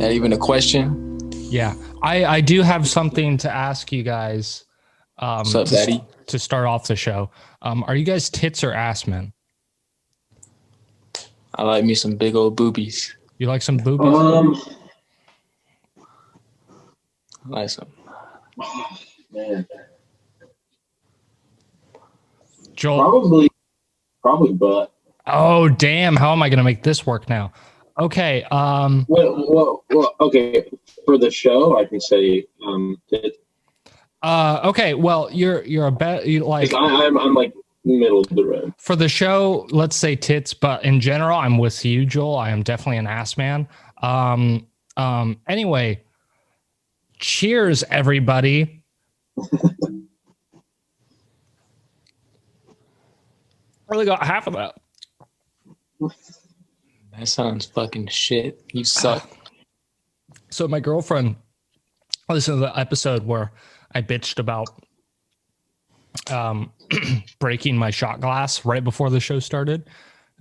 That even a question? Yeah, I do have something to ask you guys. What's up, Daddy? To start off the show, are you guys tits or ass men? I like me some big old boobies. You like some boobies? I like some. Man. Joel? Probably butt. Oh, damn. How am I going to make this work now? Okay. Well, okay. For the show, I can say tits. Okay. Well, you're a bet. You like. I'm like middle of the road. For the show, let's say tits, but in general, I'm with you, Joel. I am definitely an ass man. Anyway, cheers, everybody. Really got half of that. That sounds fucking shit. You suck. So my girlfriend listened to the episode where I bitched about breaking my shot glass right before the show started.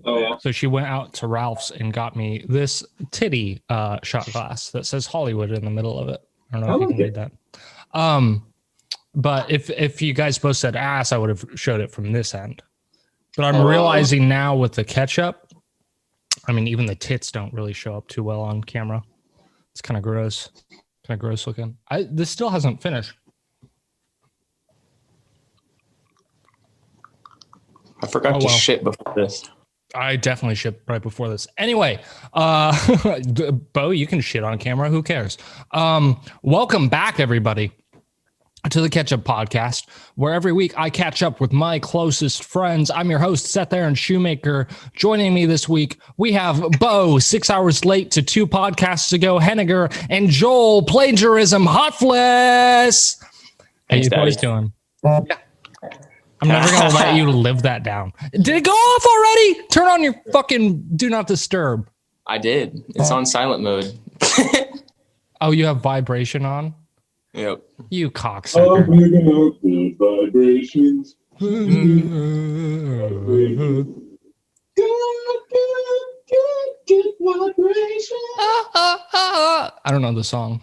Oh yeah. So she went out to Ralph's and got me this titty shot glass that says Hollywood in the middle of it. I don't know if you can read that. But if you guys both said ass, I would have showed it from this end. But I'm realizing now with the ketchup, I mean, even the tits don't really show up too well on camera. It's kind of gross. Kind of gross looking. This still hasn't finished. I forgot to shit before this. I definitely shit right before this. Anyway, Bo, you can shit on camera. Who cares? Welcome back, everybody, to the Ketchup Podcast, where every week I catch up with my closest friends. I'm your host, Seth Aaron Shoemaker. Joining me this week, we have Bo, 6 hours late to 2 podcasts ago, Henniger, and Joel, plagiarism, Hotfless. How you boys doing? Yeah. I'm never going to let you live that down. Did it go off already? Turn on your fucking do not disturb. I did. It's on silent mode. Oh, you have vibration on? Yep. You cocksucker. Vibrations. I don't know the song.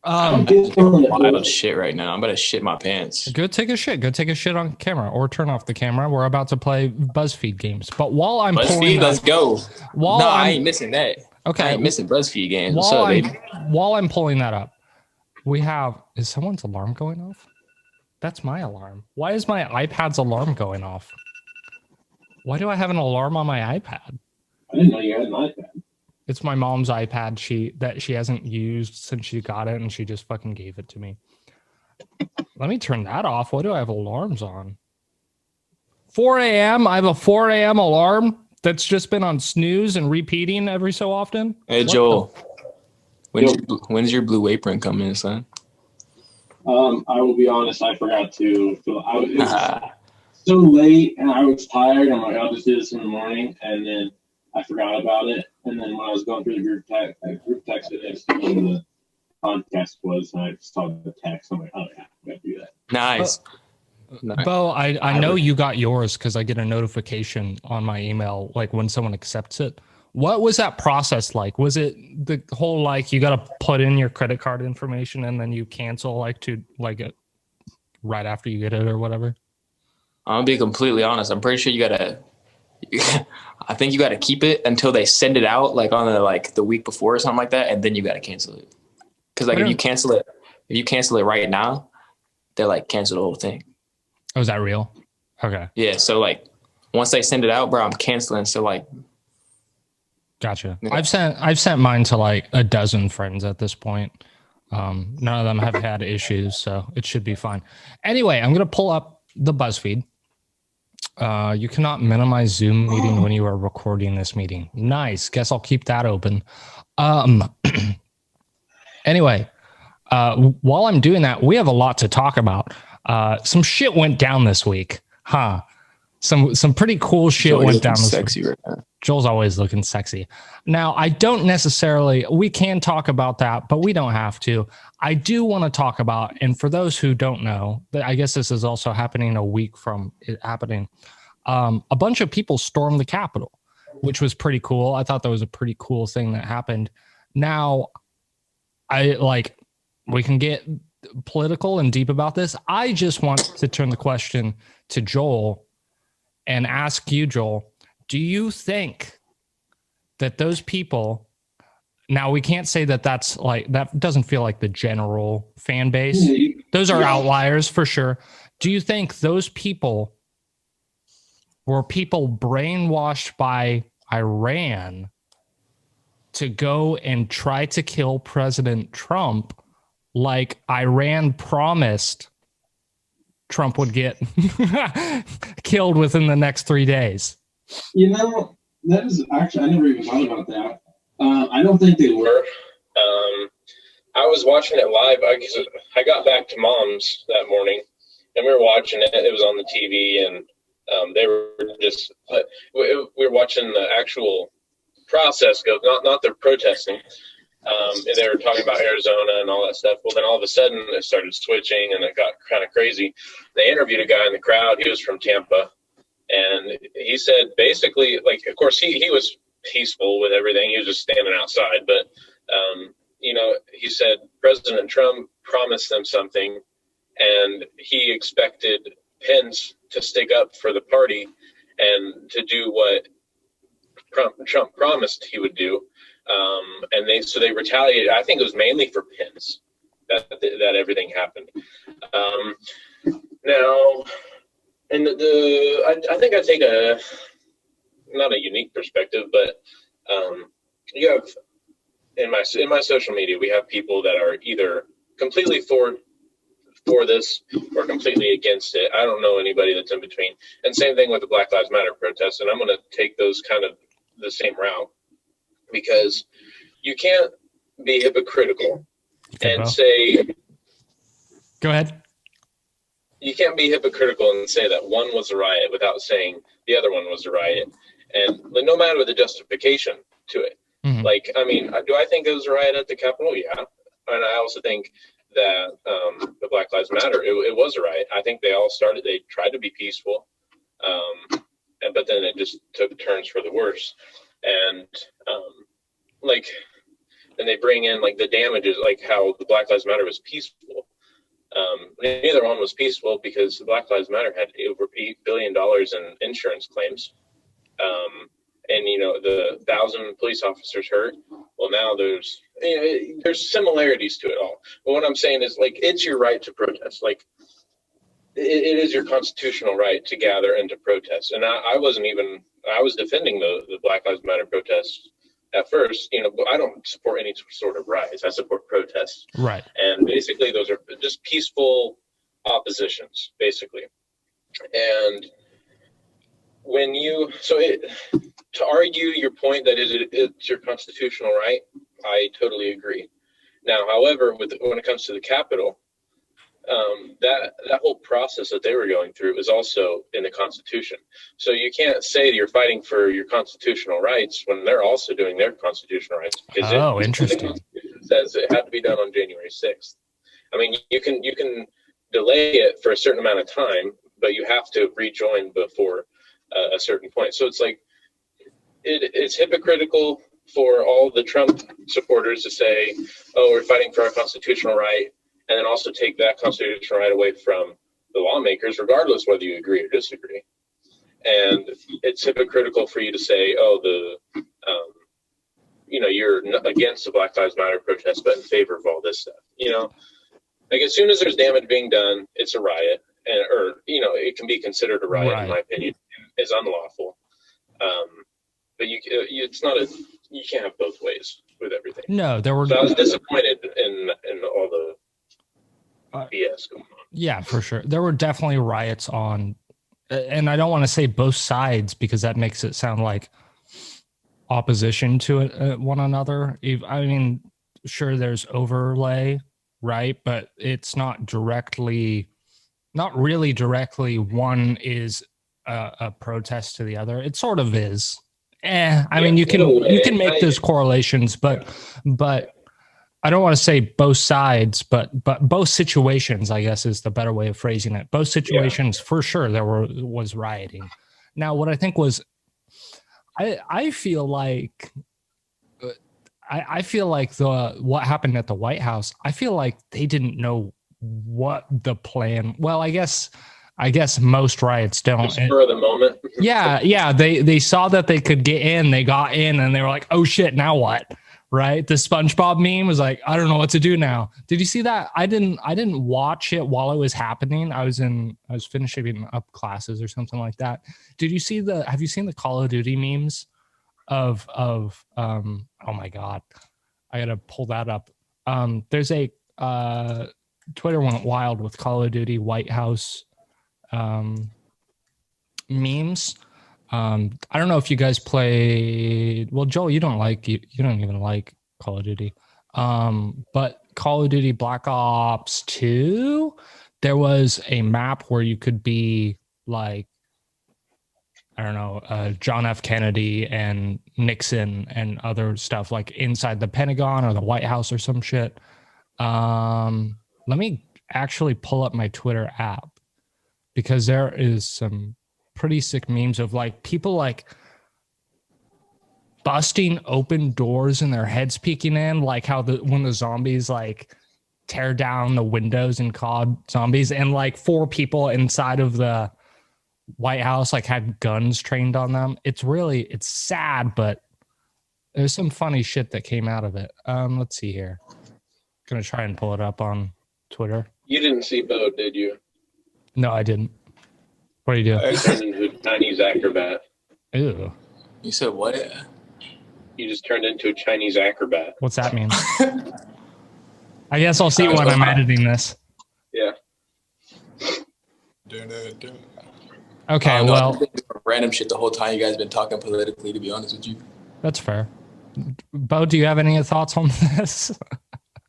Wild shit right now. I'm about to shit my pants. Go take a shit. Go take a shit on camera or turn off the camera. We're about to play BuzzFeed games. But while I'm BuzzFeed, let's go. I ain't missing that. Okay. I ain't missing BuzzFeed games. What's up, baby? While I'm pulling that up, is someone's alarm going off? That's my alarm. Why is my iPad's alarm going off? Why do I have an alarm on my iPad? I didn't know you had an iPad. It's my mom's iPad that she hasn't used since she got it, and she just fucking gave it to me. Let me turn that off. Why do I have alarms on? 4 a.m. I have a 4 a.m. alarm that's just been on snooze and repeating every so often. Hey, Joel. When's your blue apron coming, son? I will be honest, I forgot to. It was so late, and I was tired. I'm like, I'll just do this in the morning, and then I forgot about it. And then when I was going through the group text, it asked me when the podcast was, and I just saw the text. I'm like, oh yeah, I gotta do that. Nice. Bo, I know you got yours because I get a notification on my email like when someone accepts it. What was that process like? Was it the whole like you got to put in your credit card information and then you cancel it right after you get it or whatever? I'm gonna be completely honest. I'm pretty sure I think you gotta keep it until they send it out, like on the week before or something like that, and then you gotta cancel it. Because if you cancel it right now, they're like cancel the whole thing. Oh, is that real? Okay. Yeah. So like once they send it out, bro, I'm canceling. So like. Gotcha. Yeah. I've sent mine to like a dozen friends at this point. None of them have had issues, so it should be fine. Anyway, I'm gonna pull up the BuzzFeed. You cannot minimize Zoom meeting when you are recording this meeting. Nice. Guess I'll keep that open. Anyway, while I'm doing that, we have a lot to talk about. Some shit went down this week, huh? Some pretty cool shit went down this sexy week. Right now. Joel's always looking sexy. Now, we can talk about that, but we don't have to. I do want to talk about, and for those who don't know, I guess this is also happening a week from it happening. A bunch of people stormed the Capitol, which was pretty cool. I thought that was a pretty cool thing that happened. Now, we can get political and deep about this. I just want to turn the question to Joel and ask you, Joel, do you think that those people, now we can't say that that doesn't feel like the general fan base. Those are outliers for sure. Do you think those people were people brainwashed by Iran to go and try to kill President Trump like Iran promised Trump would get killed within the next 3 days? That is actually, I never even thought about that. I don't think they were. I was watching it live. I got back to Mom's that morning, and we were watching it. It was on the TV, and they were just we were watching the actual process go, not the protesting. They were talking about Arizona and all that stuff. Well, then all of a sudden it started switching, and it got kind of crazy. They interviewed a guy in the crowd. He was from Tampa, and he said basically, like, of course he was peaceful with everything. He was just standing outside, but he said President Trump promised them something, and he expected Pence to stick up for the party and to do what Trump promised he would do. And they retaliated. I think it was mainly for Pence that everything happened. Now, and I think I take not a unique perspective, but you have in my social media, we have people that are either completely for this or completely against it. I don't know anybody that's in between. And same thing with the Black Lives Matter protests. And I'm going to take those kind of the same route, because you can't be hypocritical and say, go ahead. You can't be hypocritical and say that one was a riot without saying the other one was a riot. And no matter the justification to it. Mm-hmm. Like, I mean, do I think it was a riot at the Capitol? Yeah. And I also think that the Black Lives Matter, it was a riot. I think they tried to be peaceful. But then it just took turns for the worse. And and they bring in like the damages, like how the Black Lives Matter was peaceful. Neither one was peaceful, because the Black Lives Matter had over $8 billion in insurance claims. And the 1,000 police officers hurt. Well, now there's similarities to it all. But what I'm saying is, like, it's your right to protest. Like, it is your constitutional right to gather and to protest. And I was defending the Black Lives Matter protests at first. I don't support any sort of riots. I support protests. Right. And basically those are just peaceful oppositions, basically. And to argue your point that it's your constitutional right, I totally agree. Now, however, when it comes to the Capitol, that whole process that they were going through is also in the Constitution. So you can't say that you're fighting for your constitutional rights when they're also doing their constitutional rights. Interesting. The Constitution says it had to be done on January 6th. I mean, you can delay it for a certain amount of time, but you have to rejoin before a certain point. So it's like it's hypocritical for all the Trump supporters to say, "Oh, we're fighting for our constitutional right," and then also take that constitutional right away from the lawmakers, regardless whether you agree or disagree. And it's hypocritical for you to say, "Oh, you're against the Black Lives Matter protest, but in favor of all this stuff." Like, as soon as there's damage being done, it's a riot, or it can be considered a riot, in my opinion. It's unlawful. But it's not you can't have both ways with everything. No, So I was disappointed in all the BS going on. Yeah, for sure. There were definitely riots on, and I don't want to say both sides, because that makes it sound like opposition to one another. I mean, sure, there's overlay, right? But it's not really directly one is a protest to the other. It sort of is. I mean, you can make those correlations, but I don't want to say both sides, but both situations, I guess, is the better way of phrasing it. Both situations, for sure, there was rioting. Now, what I think was, I feel like I feel like what happened at the White House, I feel like they didn't know what the plan. Well, I guess most riots don't. Spur of the moment. Yeah. They saw that they could get in, they got in, and they were like, oh shit, now what? Right? The SpongeBob meme was like, I don't know what to do now. Did you see that? I didn't watch it while it was happening. I was finishing up classes or something like that. Have you seen the Call of Duty memes of oh my God, I gotta pull that up. There's a Twitter went wild with Call of Duty White House memes. I don't know if you guys play. Well, Joel, you don't even like Call of Duty. But Call of Duty Black Ops 2, there was a map where you could be like, I don't know, John F. Kennedy and Nixon and other stuff like inside the Pentagon or the White House or some shit. Let me actually pull up my Twitter app because there is some pretty sick memes of like people like busting open doors and their heads peeking in, like how when the zombies like tear down the windows in COD Zombies, and like 4 people inside of the White House like had guns trained on them. It's sad, but there's some funny shit that came out of it. Let's see here. Gonna try and pull it up on Twitter. You didn't see Bo, did you? No, I didn't. What do you do? I turned into a Chinese acrobat. Ew. You said what? You just turned into a Chinese acrobat. What's that mean? I guess I'll see when I'm editing this. Yeah. Okay, well, random shit the whole time you guys been talking politically, to be honest with you. That's fair. Bo, do you have any thoughts on this?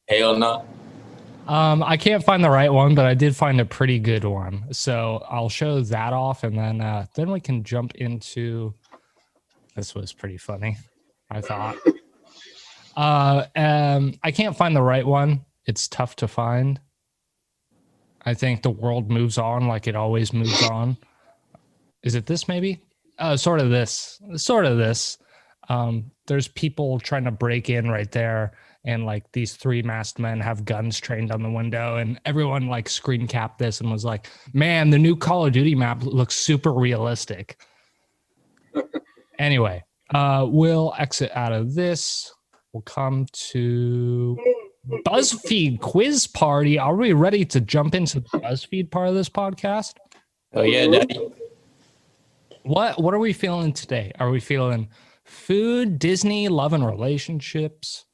Hell no. I can't find the right one, but I did find a pretty good one. So I'll show that off, and then we can jump into. This was pretty funny, I thought. I can't find the right one. It's tough to find. I think the world moves on like it always moves on. Is it this maybe? Sort of this. There's people trying to break in right there. And like these 3 masked men have guns trained on the window, and everyone like screen capped this and was like, man, the new Call of Duty map looks super realistic. Anyway, we'll exit out of this. We'll come to BuzzFeed quiz party. Are we ready to jump into the BuzzFeed part of this podcast? Oh yeah, Daddy. What are we feeling today? Are we feeling food, Disney, love and relationships?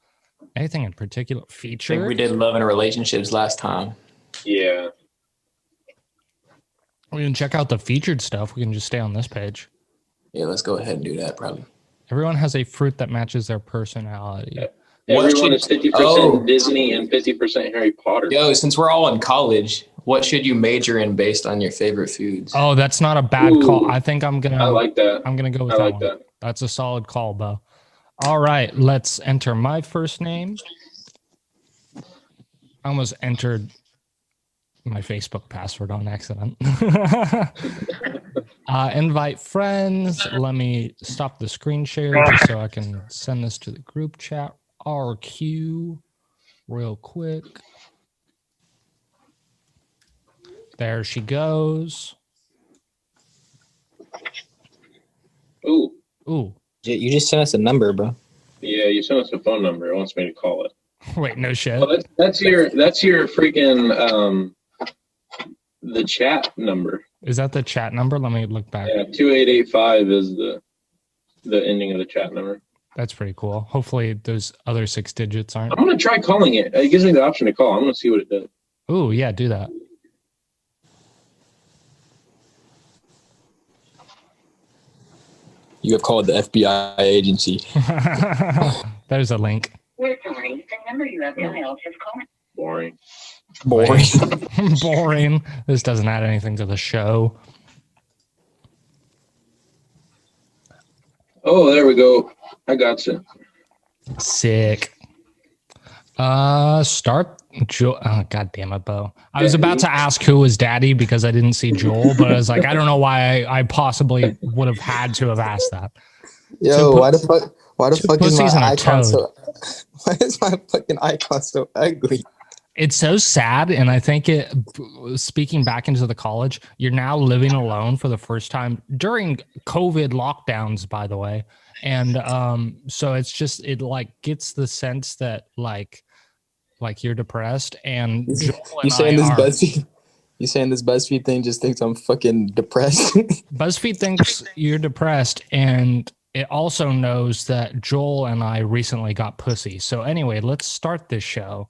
Anything in particular? Feature? I think we did love and relationships last time. Yeah. We can check out the featured stuff. We can just stay on this page. Yeah, let's go ahead and do that probably. Everyone has a fruit that matches their personality. Yeah. Everyone is 50% Disney and 50% Harry Potter. Yo, since we're all in college, what should you major in based on your favorite foods? Oh, that's not a bad call. I think I'm gonna. I like that. I'm gonna go with that one. That's a solid call, Bo. All right, let's enter my first name. I almost entered my Facebook password on accident. Invite friends. Let me stop the screen share just so I can send this to the group chat. RQ real quick. There she goes. Ooh. You just sent us a number, bro. Yeah, you sent us a phone number. It wants me to call it. Wait, no shit. Well, that's your freaking the chat number. Is that the chat number? Let me look back. Yeah, 2885 is the ending of the chat number. That's pretty cool. Hopefully those other 6 digits aren't. I'm gonna try calling it. It gives me the option to call. I'm gonna see what it does. Ooh, yeah, do that. You have called the FBI agency. There's a link. We're sorry. The number you have dialed has called. Boring. Boring. This doesn't add anything to the show. Oh, there we go. I got you. Sick. Start. Oh, God damn it, Bo. I was about to ask who was daddy because I didn't see Joel, but I was like, I don't know why I possibly would have had to have asked that. Yo, why the fuck is my icon so Why is my fucking icon so ugly? It's so sad, and I think speaking back into the college, you're now living alone for the first time during COVID lockdowns, by the way, and so it's just it like gets the sense that like you're depressed, and You saying this BuzzFeed thing just thinks I'm fucking depressed? BuzzFeed thinks you're depressed, and it also knows that Joel and I recently got pussy. So anyway, let's start this show.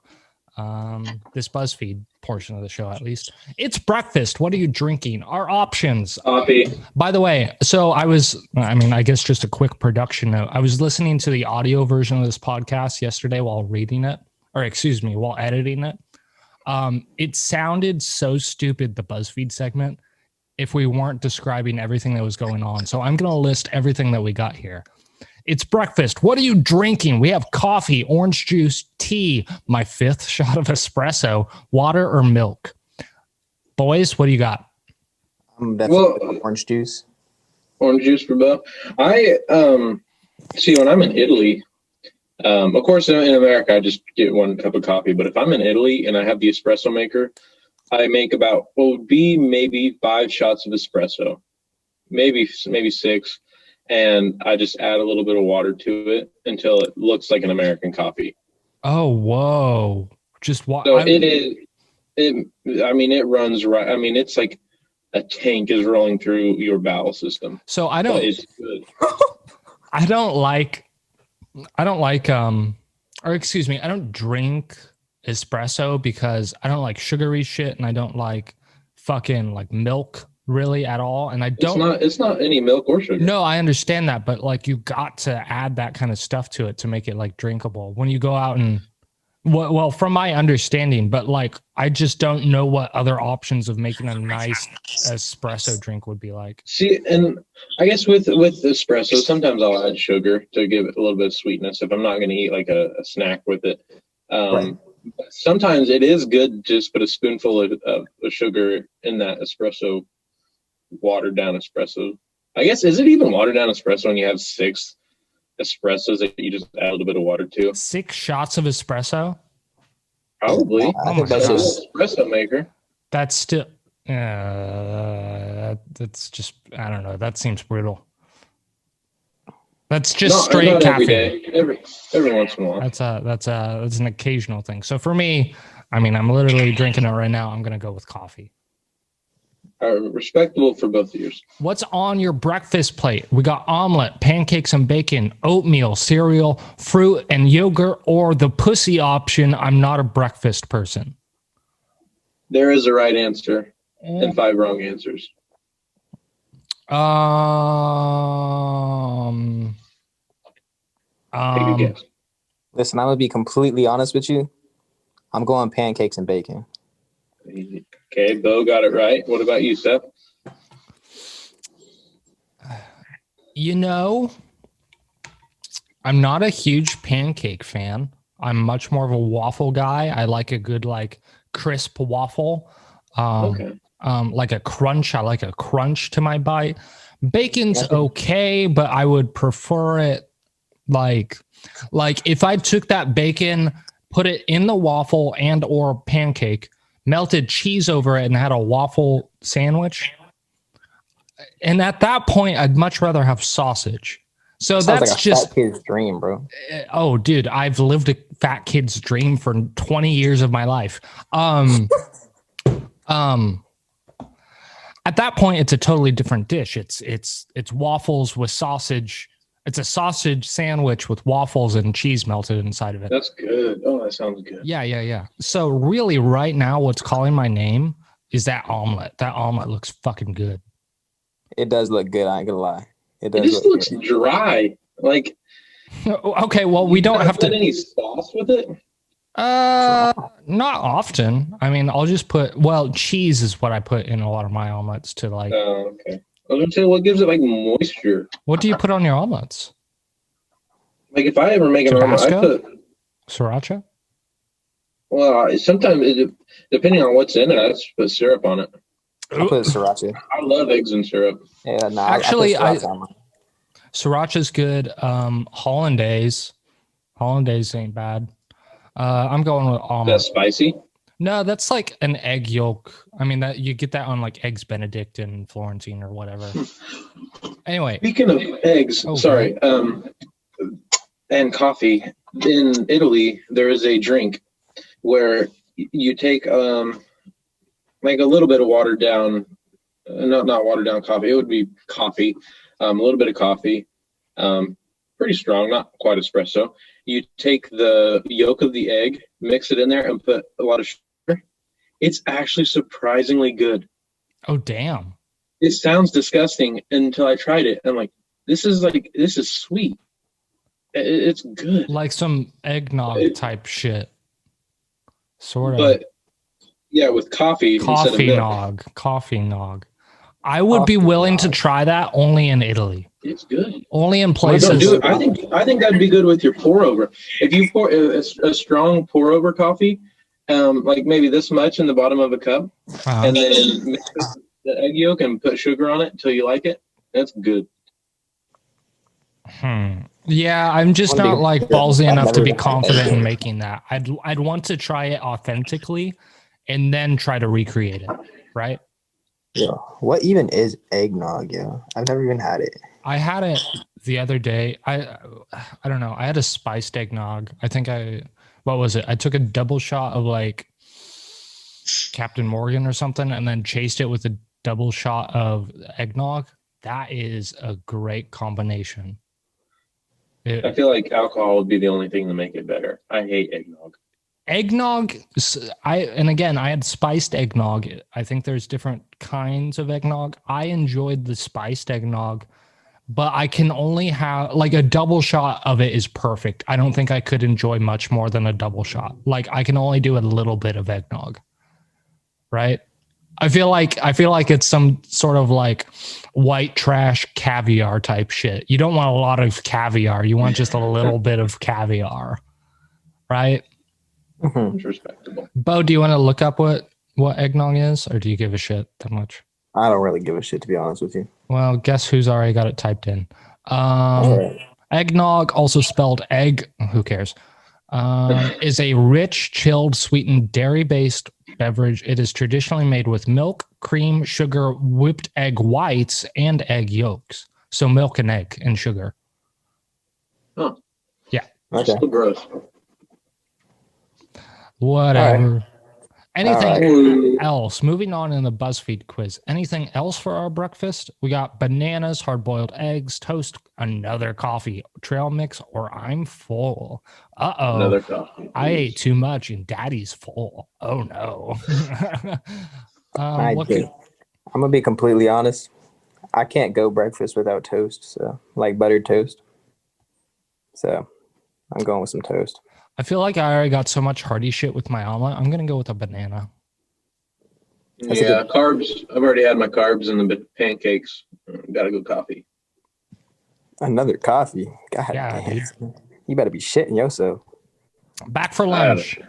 This BuzzFeed portion of the show, at least. It's breakfast. What are you drinking? Our options. Coffee. By the way, so I guess just a quick production note. I was listening to the audio version of this podcast yesterday while while editing it. It sounded so stupid, the BuzzFeed segment, if we weren't describing everything that was going on. So I'm going to list everything that we got here. It's breakfast. What are you drinking? We have coffee, orange juice, tea, my 5th shot of espresso, water or milk. Boys, what do you got? I'm definitely orange juice. Orange juice for Bo. I see when I'm in Italy, of course in America I just get 1 cup of coffee, but if I'm in Italy and I have the espresso maker, I make about what would be maybe 5 shots of espresso, maybe 6. And I just add a little bit of water to it until it looks like an American coffee. Oh, whoa. Just what? So it runs right. I mean, it's like a tank is rolling through your bowel system. So I don't, it's good. I don't drink espresso because I don't like sugary shit, and I don't like fucking like milk really at all, and I don't. It's not any milk or sugar. No, I understand that, but like you got to add that kind of stuff to it to make it like drinkable when you go out and. Well, from my understanding, but like I just don't know what other options of making a nice espresso drink would be like. See, and I guess with espresso, sometimes I'll add sugar to give it a little bit of sweetness if I'm not going to eat like a snack with it. Right. Sometimes it is good to just put a spoonful of sugar in that espresso, watered down espresso. I guess, is it even watered down espresso when you have 6 espressos that you just add a little bit of water to? 6 shots of espresso? Probably. I think that's just espresso maker. That's still that's just, I don't know, that seems brutal. That's just straight not caffeine. Every day. Every once in a while. That's an occasional thing. So for me, I mean, I'm literally drinking it right now. I'm gonna go with coffee. Respectable for both of yours. What's on your breakfast plate? We got omelet, pancakes and bacon, oatmeal, cereal, fruit and yogurt, or the pussy option. I'm not a breakfast person. There is a right answer and 5 wrong answers. Take a guess. Listen, I'm gonna be completely honest with you. I'm going pancakes and bacon. Okay, Bo got it right. What about you, Seth? You know, I'm not a huge pancake fan. I'm much more of a waffle guy. I like a good, like, crisp waffle. Okay. Like a crunch. I like a crunch to my bite. Bacon's okay, but I would prefer it like if I took that bacon, put it in the waffle and or pancake, melted cheese over it, and had a waffle sandwich. And at that point, I'd much rather have sausage. So that's like a just fat kid's dream, bro. Oh, dude, I've lived a fat kid's dream for 20 years of my life. At that point, it's a totally different dish. It's waffles with sausage. It's a sausage sandwich with waffles and cheese melted inside of it. That's good. Oh, that sounds good. Yeah. So really right now, what's calling my name is that omelet. That omelet looks fucking good. It does look good. I ain't gonna lie. It just looks dry. Like, okay, well, we don't have to put any sauce with it. Not often. I mean, I'll just put, cheese is what I put in a lot of my omelets to like. Oh, okay. I was gonna say, what gives it like moisture? What do you put on your omelets? Like if I ever make an omelet, I put sriracha. Well, sometimes depending on what's in it, I just put syrup on it. I put sriracha. I love eggs and syrup. Yeah, no, actually, I put sriracha's good. Hollandaise Hollandaise ain't bad. I'm going with almond. That's spicy. No, that's like an egg yolk. I mean, that you get that on like Eggs Benedict and Florentine or whatever. Anyway, Speaking of eggs, and coffee, in Italy there is a drink where you take like a little bit of watered down, not watered down coffee. It would be coffee, a little bit of coffee, pretty strong, not quite espresso. You take the yolk of the egg, mix it in there, and put a lot of sugar. It's actually surprisingly good. oh damn. It sounds disgusting until I tried it. I'm like, this is sweet. It's good. Like some eggnog type shit. Sort of. But yeah, with coffee instead of milk. Coffee nog. I would be willing to try that only in Italy. It's good. Only in places. I think that'd be good with your pour over. If you pour a strong pour over coffee, like maybe this much in the bottom of a cup, and then mix the egg yolk and put sugar on it until you like it. That's good. Yeah, I'm just not like ballsy enough to be confident in making that. I'd want to try it authentically and then try to recreate it, right? Yeah. What even is eggnog? Yeah, I've never even had it. I had it the other day. I don't know. I had a spiced eggnog. What was it? I took a double shot of like Captain Morgan or something and then chased it with a double shot of eggnog. That is a great combination. I feel like alcohol would be the only thing to make it better. I hate eggnog. Eggnog, I had spiced eggnog. I think there's different kinds of eggnog. I enjoyed the spiced eggnog, but I can only have like a double shot of it is perfect. I don't think I could enjoy much more than a double shot. Like I can only do a little bit of eggnog, right? I feel like it's some sort of like white trash caviar type shit. You don't want a lot of caviar. You want just a little bit of caviar, right? It's respectable. Bo, do you want to look up what eggnog is, or do you give a shit that much? I don't really give a shit, to be honest with you. Well, guess who's already got it typed in? Right. Eggnog, also spelled egg. Who cares? Is a rich, chilled, sweetened, dairy-based beverage. It is traditionally made with milk, cream, sugar, whipped egg whites, and egg yolks. So milk and egg and sugar. Huh. Yeah. Okay. So gross. Whatever. Right. Anything else? Moving on in the BuzzFeed quiz. Anything else for our breakfast? We got bananas, hard-boiled eggs, toast, another coffee, trail mix, or I'm full. Uh-oh. Another coffee. I ate too much and daddy's full. Oh, no. I'm going to be completely honest. I can't go breakfast without toast, so like buttered toast. So I'm going with some toast. I feel like I already got so much hearty shit with my omelet. I'm going to go with a banana. Yeah, carbs. I've already had my carbs and the pancakes. Gotta go coffee. Another coffee? God Yeah, damn. dude. You better be shitting yourself. Back for lunch.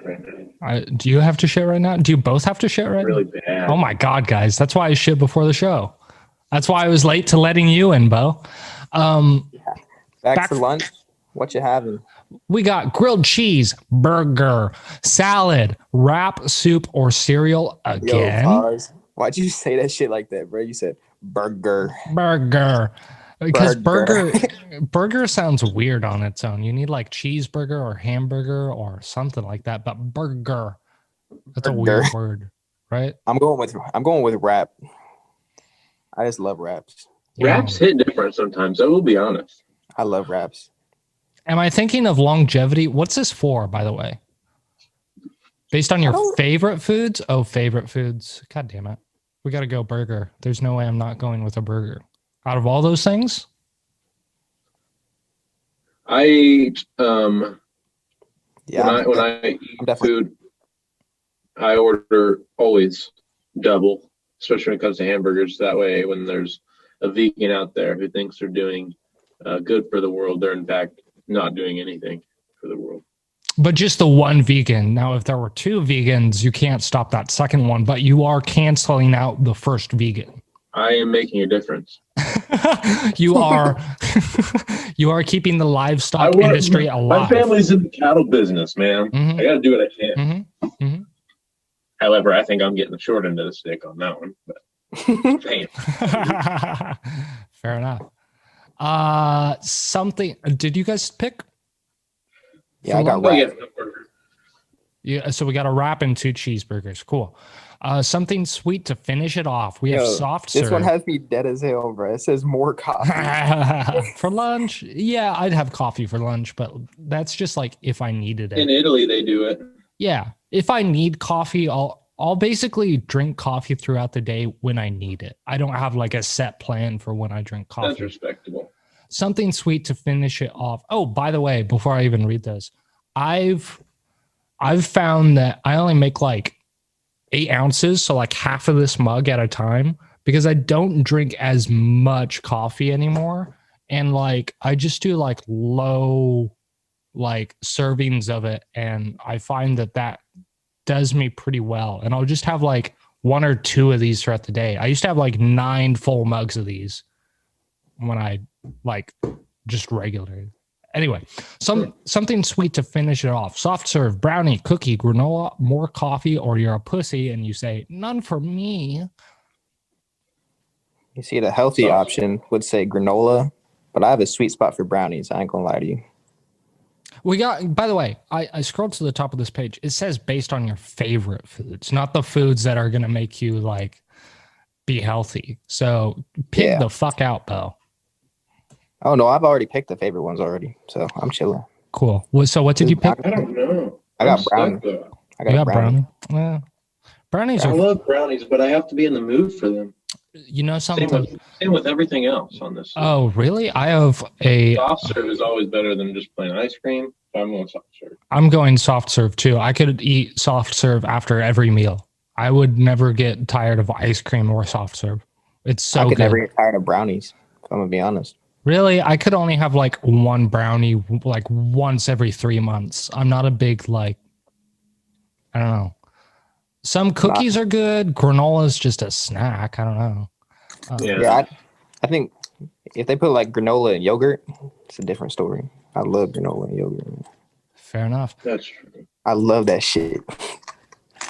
Do you have to shit right now? Do you both have to shit right Really now? bad. Oh my God, guys. That's why I shit before the show. That's why I was late to letting you in, Bo. Back for lunch? What you having? We got grilled cheese, burger, salad, wrap, soup, or cereal again. Yo, pause. Why'd you say that shit like that, bro? You said burger. Burger. Because burger sounds weird on its own. You need like cheeseburger or hamburger or something like that. But burger, that's a weird word, right? I'm going with wrap. I just love wraps. Wraps hit different sometimes. I will be honest. I love wraps. Am I thinking of longevity? What's this for, by the way? Based on your favorite foods? Oh, favorite foods. God damn it. We got to go burger. There's no way I'm not going with a burger. Out of all those things? I eat, when I eat food, I order always double, especially when it comes to hamburgers. That way, when there's a vegan out there who thinks they're doing good for the world, they're in fact not doing anything for the world. But just the one vegan. Now, if there were two vegans, you can't stop that second one, but you are canceling out the first vegan. I am making a difference. You are keeping the livestock industry alive. My family's in the cattle business, man. Mm-hmm. I got to do what I can. Mm-hmm. Mm-hmm. However, I think I'm getting the short end of the stick on that one. But damn. Fair enough. Something. Did you guys pick? Yeah, I got wrap. Yeah, so we got a wrap and 2 cheeseburgers. Cool. Something sweet to finish it off. We have soft serve. This one has me dead as hell, bro. It says more coffee. For lunch. Yeah, I'd have coffee for lunch, but that's just like if I needed it. In Italy, they do it. Yeah. If I need coffee, I'll basically drink coffee throughout the day when I need it. I don't have like a set plan for when I drink coffee. That's respectable. Something sweet to finish it off. Oh, by the way, before I even read this, I've found that I only make like 8 ounces, so like half of this mug at a time, because I don't drink as much coffee anymore. And like I just do like low like servings of it, and I find that does me pretty well. And I'll just have like 1 or 2 of these throughout the day. I used to have like 9 full mugs of these when I like just regular. Anyway, something sweet to finish it off. Soft serve, brownie, cookie, granola, more coffee, or you're a pussy and you say, none for me. You see, the healthy option would say granola, but I have a sweet spot for brownies. I ain't gonna lie to you. We got, by the way, I scrolled to the top of this page. It says based on your favorite foods, not the foods that are going to make you like be healthy. So pick the fuck out, Bo. Oh, no, I've already picked the favorite ones already, so I'm chilling. Cool. So what did you pick? I don't know. I got brownie. I got brownie. Yeah. Brownies I love brownies, but I have to be in the mood for them. You know something? Same with everything else on this. Oh, really? I have a... Soft serve is always better than just plain ice cream. So I'm going soft serve. I'm going soft serve, too. I could eat soft serve after every meal. I would never get tired of ice cream or soft serve. It's so good. I could never get tired of brownies, if I'm going to be honest. Really? I could only have like 1 brownie like once every 3 months. I'm not a big like, I don't know. Some cookies are good. Granola is just a snack. I don't know. I think if they put like granola and yogurt, it's a different story. I love granola and yogurt. Fair enough. That's true. I love that shit.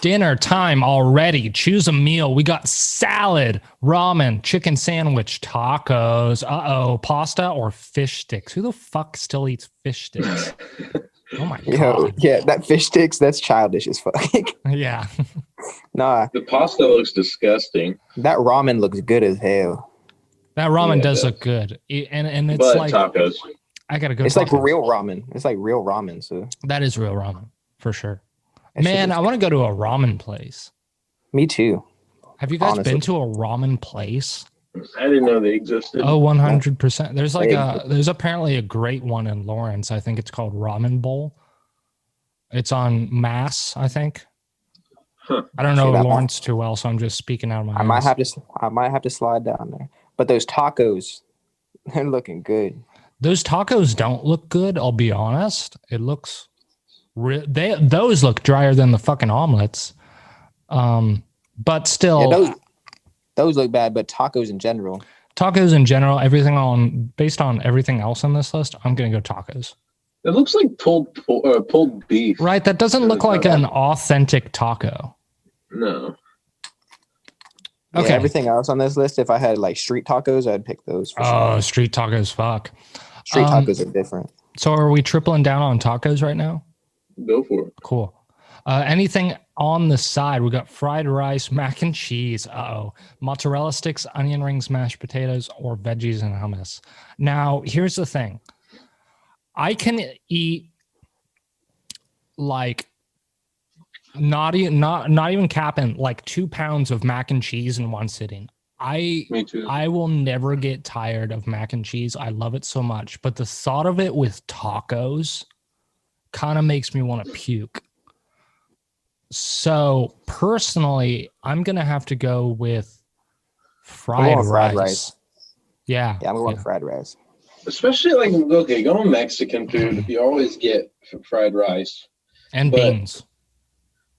Dinner time already. Choose a meal. We got salad, ramen, chicken sandwich, tacos. Pasta or fish sticks. Who the fuck still eats fish sticks? Oh my god. Yeah, that fish sticks, that's childish as fuck. Yeah. Nah. The pasta looks disgusting. That ramen looks good as hell. That ramen does look good. And it's but like tacos. I gotta go. It's tacos. Like real ramen. It's like real ramen. So that is real ramen for sure. Man, I want to go to a ramen place. Me too. Have you guys been to a ramen place? I didn't know they existed. Oh, 100%. There's like there's apparently a great one in Lawrence. I think it's called Ramen Bowl. It's on Mass, I think. Huh. I don't know Lawrence too well, so I'm just speaking out of my ass. I might have to slide down there. But those tacos, they're looking good. Those tacos don't look good, I'll be honest. It looks those look drier than the fucking omelets. But still, yeah, those look bad, but tacos in general, based on everything else on this list, I'm gonna go tacos. It looks like pulled beef, right? That doesn't look like an authentic taco. No. Okay. Yeah, everything else on this list, if I had like street tacos, I'd pick those. For sure. Street tacos, fuck. Street tacos are different. So are we tripling down on tacos right now? Go for it. Cool. Anything on the side? We got fried rice, mac and cheese. Mozzarella sticks, onion rings, mashed potatoes, or veggies and hummus. Now, here's the thing. I can eat like not even capping like 2 pounds of mac and cheese in one sitting. Me too. I will never get tired of mac and cheese. I love it so much, but the thought of it with tacos kind of makes me want to puke. So personally, I'm gonna have to go with fried rice. Yeah, I'm going fried rice. Especially like going Mexican food, you always get fried rice and beans.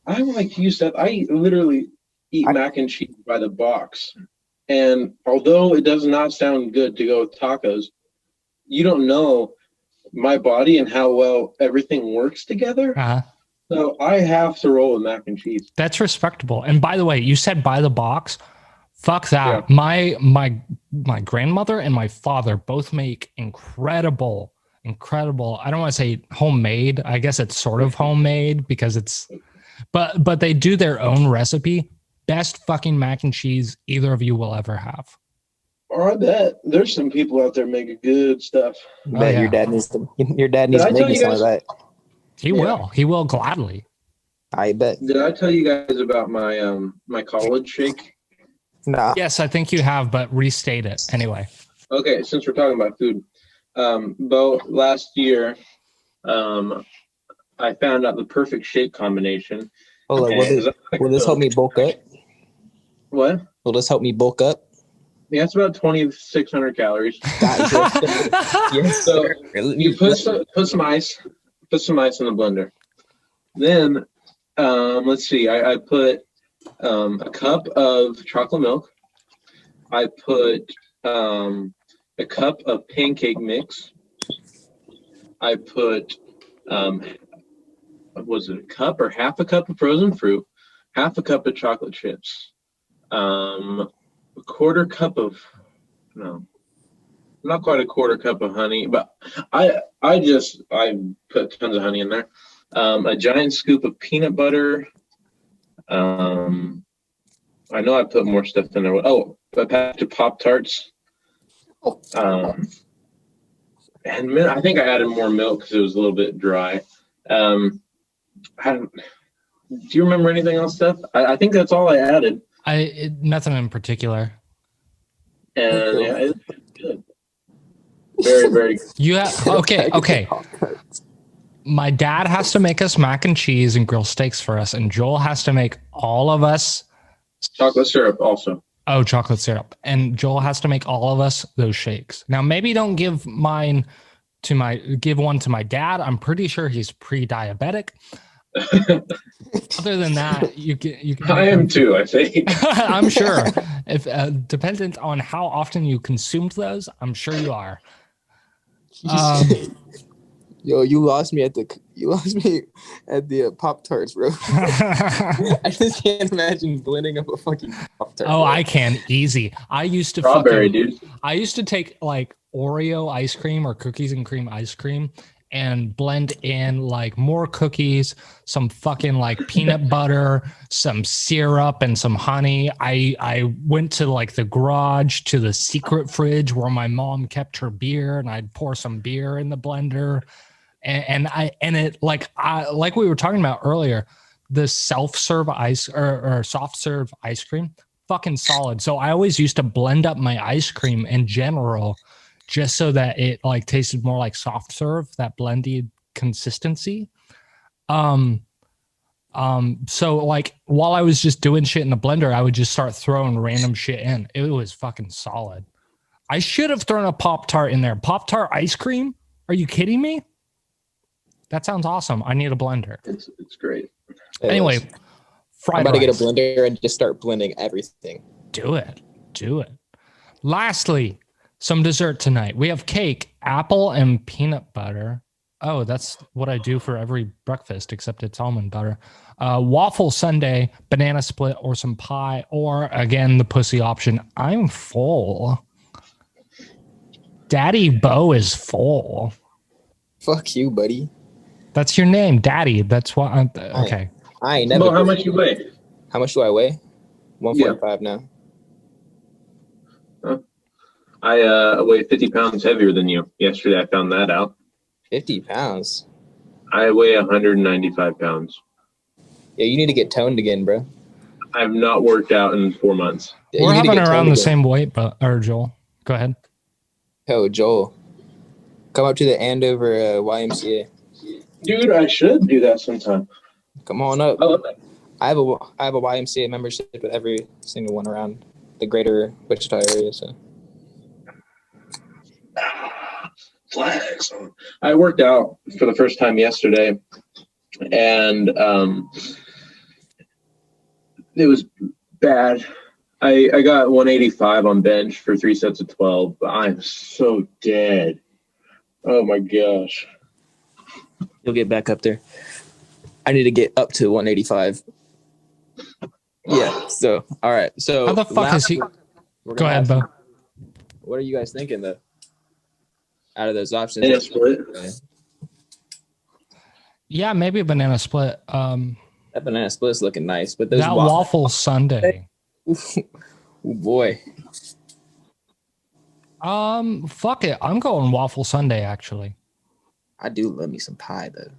I like to use that. I literally eat mac and cheese by the box. And although it does not sound good to go with tacos, you don't know my body and how well everything works together. Uh-huh. So I have to roll with mac and cheese. That's respectable. And by the way, you said by the box. Fuck that. Yeah. My grandmother and my father both make incredible. I don't want to say homemade. I guess it's sort of homemade because it's, but they do their own recipe. Best fucking mac and cheese either of you will ever have. Or I bet there's some people out there making good stuff. Bet your dad needs to make me some of that. He will gladly. I bet. Did I tell you guys about my my college shake? Nah. Yes, I think you have, but restate it anyway. Okay, since we're talking about food, Bo, last year, I found out the perfect shake combination. Hold on, will this help me bulk up? What? Will this help me bulk up? Yeah, it's about 2,600 calories. Yes. So you put some ice in the blender. Then, let's see, I put a cup of chocolate milk. I put a cup of pancake mix. I put, was it a cup or half a cup of frozen fruit, half a cup of chocolate chips, a quarter cup of, no, not quite a quarter cup of honey, but I put tons of honey in there. A giant scoop of peanut butter. I know I put more stuff in there. Oh, a package of Pop-Tarts. And I think I added more milk because it was a little bit dry. Do you remember anything else, Steph? I think that's all I added. Nothing in particular. And yeah, it's good. Very, very good. You have okay. My dad has to make us mac and cheese and grill steaks for us, and Joel has to make all of us chocolate syrup also. Oh, chocolate syrup. And Joel has to make all of us those shakes. Now, maybe don't give one to my dad. I'm pretty sure he's pre-diabetic. Other than that, you can. I am too, I think. I'm sure. If dependent on how often you consumed those, I'm sure you are. Yo, you lost me at the Pop-Tarts, bro. I just can't imagine blending up a fucking Pop-Tart. Oh, bro. I can. Easy. I used to strawberry, dude. I used to take like Oreo ice cream or cookies and cream ice cream and blend in like more cookies, some fucking like peanut butter, some syrup, and some honey. I went to like the garage to the secret fridge where my mom kept her beer, and I'd pour some beer in the blender. And like we were talking about earlier, the self-serve ice or soft serve ice cream, fucking solid. So I always used to blend up my ice cream in general, just so that it like tasted more like soft serve, that blended consistency. So like while I was just doing shit in the blender, I would just start throwing random shit in. It was fucking solid. I should have thrown a Pop-Tart in there. Pop-Tart ice cream? Are you kidding me? That sounds awesome. I need a blender. It's great. Anyway, I'm about to get a blender and just start blending everything. Do it. Lastly, some dessert tonight. We have cake, apple, and peanut butter. Oh, that's what I do for every breakfast, except it's almond butter. Waffle sundae, banana split, or some pie, or again, the pussy option. I'm full. Daddy Bo is full. Fuck you, buddy. That's your name, Daddy. That's what I'm... Okay. I ain't never... Well, how much you weigh? How much do I weigh? 145 now. Huh? I weigh 50 pounds heavier than you. Yesterday, I found that out. 50 pounds? I weigh 195 pounds. Yeah, you need to get toned again, bro. I've not worked out in 4 months. We're having around the same weight, or Joel. Go ahead. Oh, Joel. Come up to the Andover YMCA. Dude, I should do that sometime. Come on up. I love that. I have a YMCA membership with every single one around the greater Wichita area. So. Flags. I worked out for the first time yesterday, and it was bad. I got 185 on bench for 3 sets of 12, but I'm so dead. Oh my gosh. You'll get back up there. I need to get up to 185. Yeah. So, all right. So, How the fuck is he? Go ahead, Bo. What are you guys thinking, though? Out of those options? Banana split. Yeah, maybe a banana split. That banana split's looking nice, but those that waffle sundae. Oh boy. Fuck it. I'm going waffle sundae, actually. I do love me some pie, though.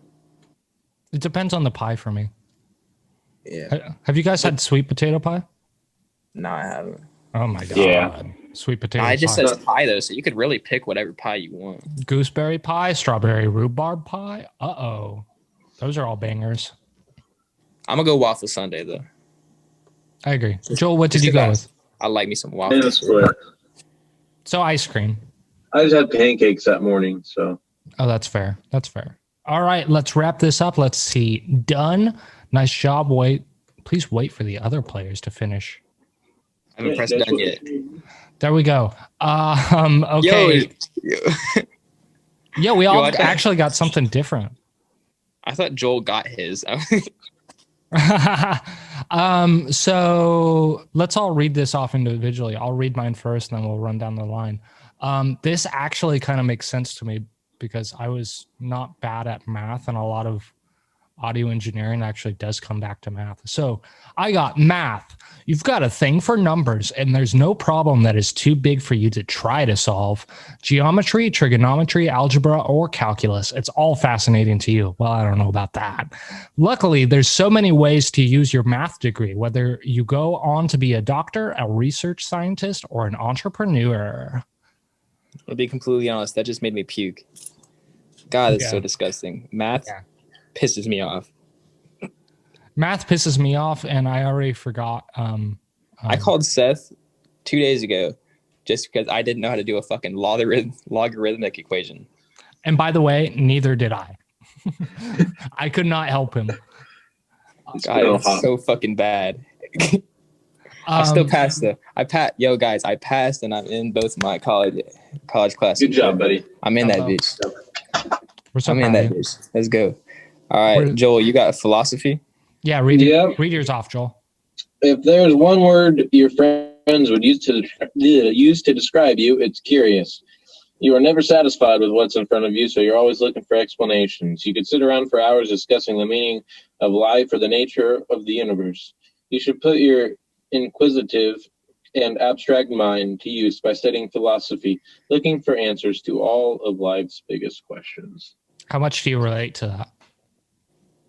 It depends on the pie for me. Yeah. Have you guys had sweet potato pie? No, I haven't. Oh my god. Yeah. Sweet potato It just pie. says pie, though, so you could really pick whatever pie you want. Gooseberry pie, strawberry rhubarb pie. Uh-oh. Those are all bangers. I'm going to go waffle sundae, though. I agree. Joel, what did you go with? I like me some Banana waffles. split. So ice cream. I just had pancakes that morning, so. Oh, that's fair. That's fair. All right, let's wrap this up. Let's see. Done. Nice job. Please wait for the other players to finish. I haven't pressed done yet. There we go. Okay. Yeah, we all actually got something different. I thought Joel got his. So let's all read this off individually. I'll read mine first, and then we'll run down the line. This actually kind of makes sense to me because I was not bad at math, and a lot of audio engineering actually does come back to math. So I got math. You've got a thing for numbers, and there's no problem that is too big for you to try to solve. Geometry, trigonometry, algebra, or calculus. It's all fascinating to you. Well, I don't know about that. Luckily, there's so many ways to use your math degree, whether you go on to be a doctor, a research scientist, or an entrepreneur. I'll be completely honest. That just made me puke. God, it's so disgusting. Math pisses me off. Math pisses me off, and I already forgot. I called Seth 2 days ago just because I didn't know how to do a fucking logarithmic equation. And by the way, neither did I. I could not help him. God, it's so fucking bad. I still passed though. I passed, and I'm in both my college classes. Good job, buddy. I'm in that bitch. So I'm in that bitch. Let's go. All right, Joel, you got philosophy? Yeah, read yours off, Joel. If there's one word your friends would use to describe you, it's curious. You are never satisfied with what's in front of you, so you're always looking for explanations. You could sit around for hours discussing the meaning of life or the nature of the universe. You should put your inquisitive and abstract mind to use by studying philosophy, looking for answers to all of life's biggest questions. How much do you relate to that?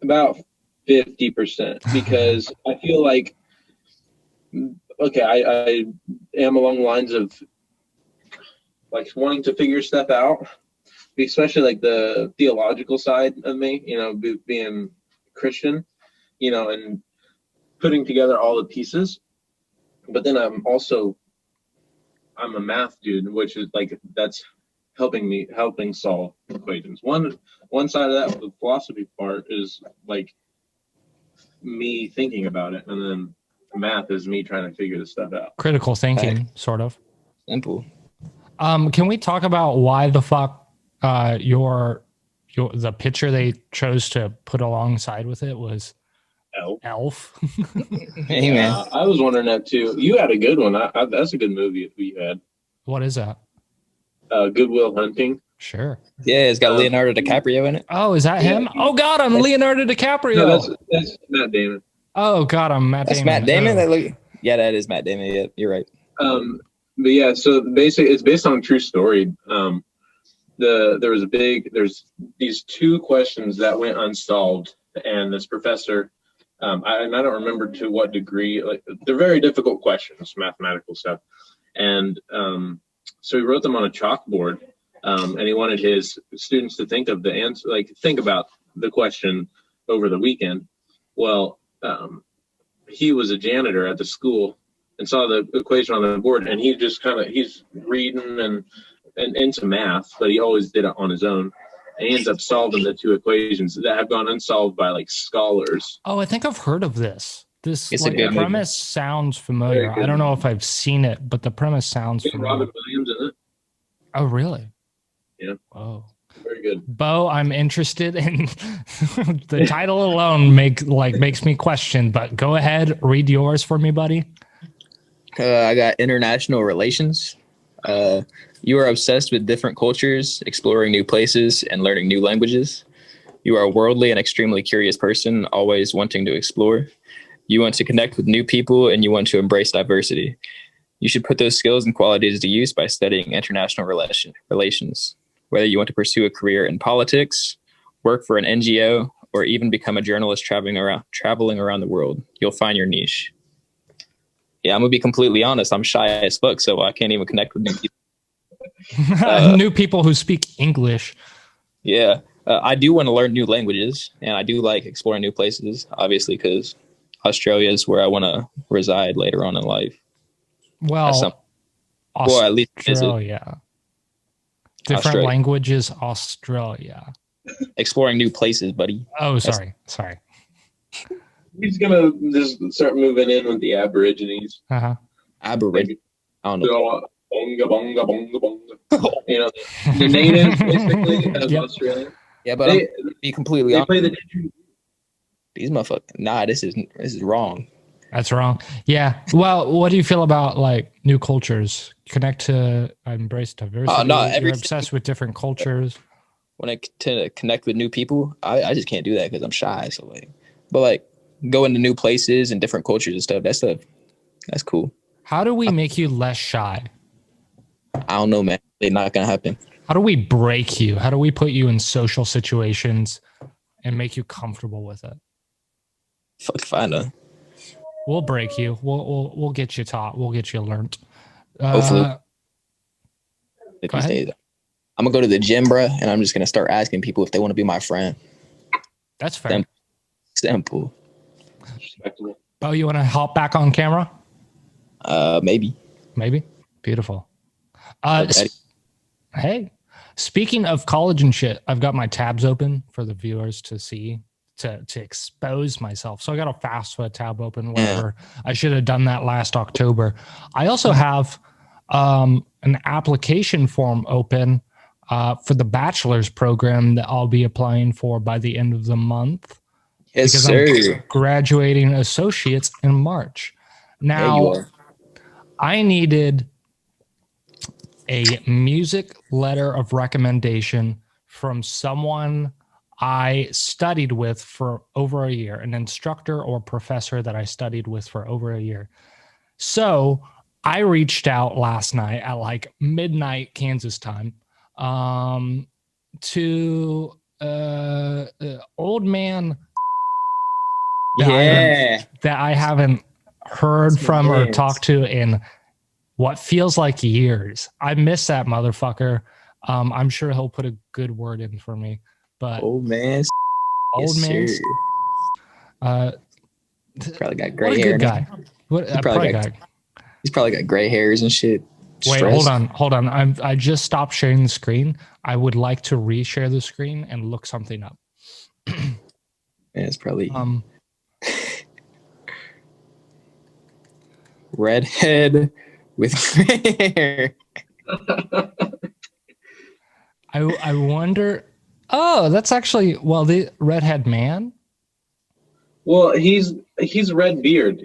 About 50%, because I feel like, okay, I am along the lines of like wanting to figure stuff out, especially like the theological side of me, being Christian, and putting together all the pieces. But then I'm a math dude, which is like, that's helping solve equations. One side of that, the philosophy part, is like me thinking about it, and then math is me trying to figure this stuff out. Critical thinking, sort of. Simple. Can we talk about why the fuck the picture they chose to put alongside with it was Elf? Hey, man. I was wondering that too. You had a good one. That's a good movie you had. What is that? Good Will Hunting. Sure. Yeah, it's got Leonardo DiCaprio in it. Oh, is that him? Oh, God, I'm Leonardo DiCaprio. No, that's Matt Damon. Oh, God, I'm Matt Damon. That's Matt Damon? Oh. That is Matt Damon. Yeah, you're right. But yeah, so basically it's based on a true story. There's these two questions that went unsolved, and this professor, I don't remember to what degree, like they're very difficult questions, mathematical stuff. And so he wrote them on a chalkboard, and he wanted his students to think of the answer, like think about the question over the weekend. Well, he was a janitor at the school and saw the equation on the board, and he just he's reading and into math, but he always did it on his own. And he ends up solving the two equations that have gone unsolved by like scholars. Oh, I think I've heard of this. This It's a good premise sounds familiar. I don't know if I've seen it, but the premise sounds familiar. Robin Williams in it. Oh, really? Yeah. Oh, very good. Bo, I'm interested in the title alone makes me question, but go ahead, read yours for me, buddy. I got international relations. You are obsessed with different cultures, exploring new places, and learning new languages. You are a worldly and extremely curious person, always wanting to explore. You want to connect with new people, and you want to embrace diversity. You should put those skills and qualities to use by studying international relations. Whether you want to pursue a career in politics, work for an NGO, or even become a journalist traveling around the world, you'll find your niche. Yeah, I'm gonna be completely honest. I'm shy as fuck, so I can't even connect with new people. New people who speak English. Yeah, I do want to learn new languages, and I do like exploring new places, obviously, because Australia is where I want to reside later on in life. Well, at least Australia. Different languages, Australia. Exploring new places, buddy. Oh, sorry. He's gonna just start moving in with the Aborigines. Aborigines. I don't know. Bonga, bonga, bonga, bonga. You know, the natives basically of Australia. Yeah, but I'm be completely honest. Play the These motherfuckers. Nah, this is wrong. That's wrong. Yeah. Well, what do you feel about like new cultures? Connect to embrace diversity. Oh, no, you're obsessed with different cultures. When I to connect with new people, I just can't do that because I'm shy. So but go into new places and different cultures and stuff. That's cool. How do we make you less shy? I don't know, man. It's not gonna happen. How do we break you? How do we put you in social situations and make you comfortable with it? Fuck if I know. We'll break you. We'll get you taught. We'll get you learned. Hopefully. Go ahead. I'm gonna go to the gym, bro, and I'm just gonna start asking people if they want to be my friend. That's fair. Simple. Oh, you want to hop back on camera? Maybe. Beautiful. Hey, speaking of college and shit, I've got my tabs open for the viewers to see, to expose myself. So I got a FAFSA tab open, whatever. Yeah. I should have done that last October. I also have an application form open for the bachelor's program that I'll be applying for by the end of the month. Yes, because sir. I'm graduating associates in March. Now, I needed a music letter of recommendation from someone I studied with for over a year, an instructor or professor that I studied with for over a year. So I reached out last night at like midnight Kansas time to old man that I haven't heard from or talked to in what feels like years. I miss that motherfucker. I'm sure he'll put a good word in for me. But old man, probably got gray hair. What a good guy. He's probably got gray hairs and shit. Wait, hold on. I just stopped sharing the screen. I would like to reshare the screen and look something up. Yeah, it's probably redhead with gray hair. I wonder. Oh, that's actually the redhead man. Well, he's red beard.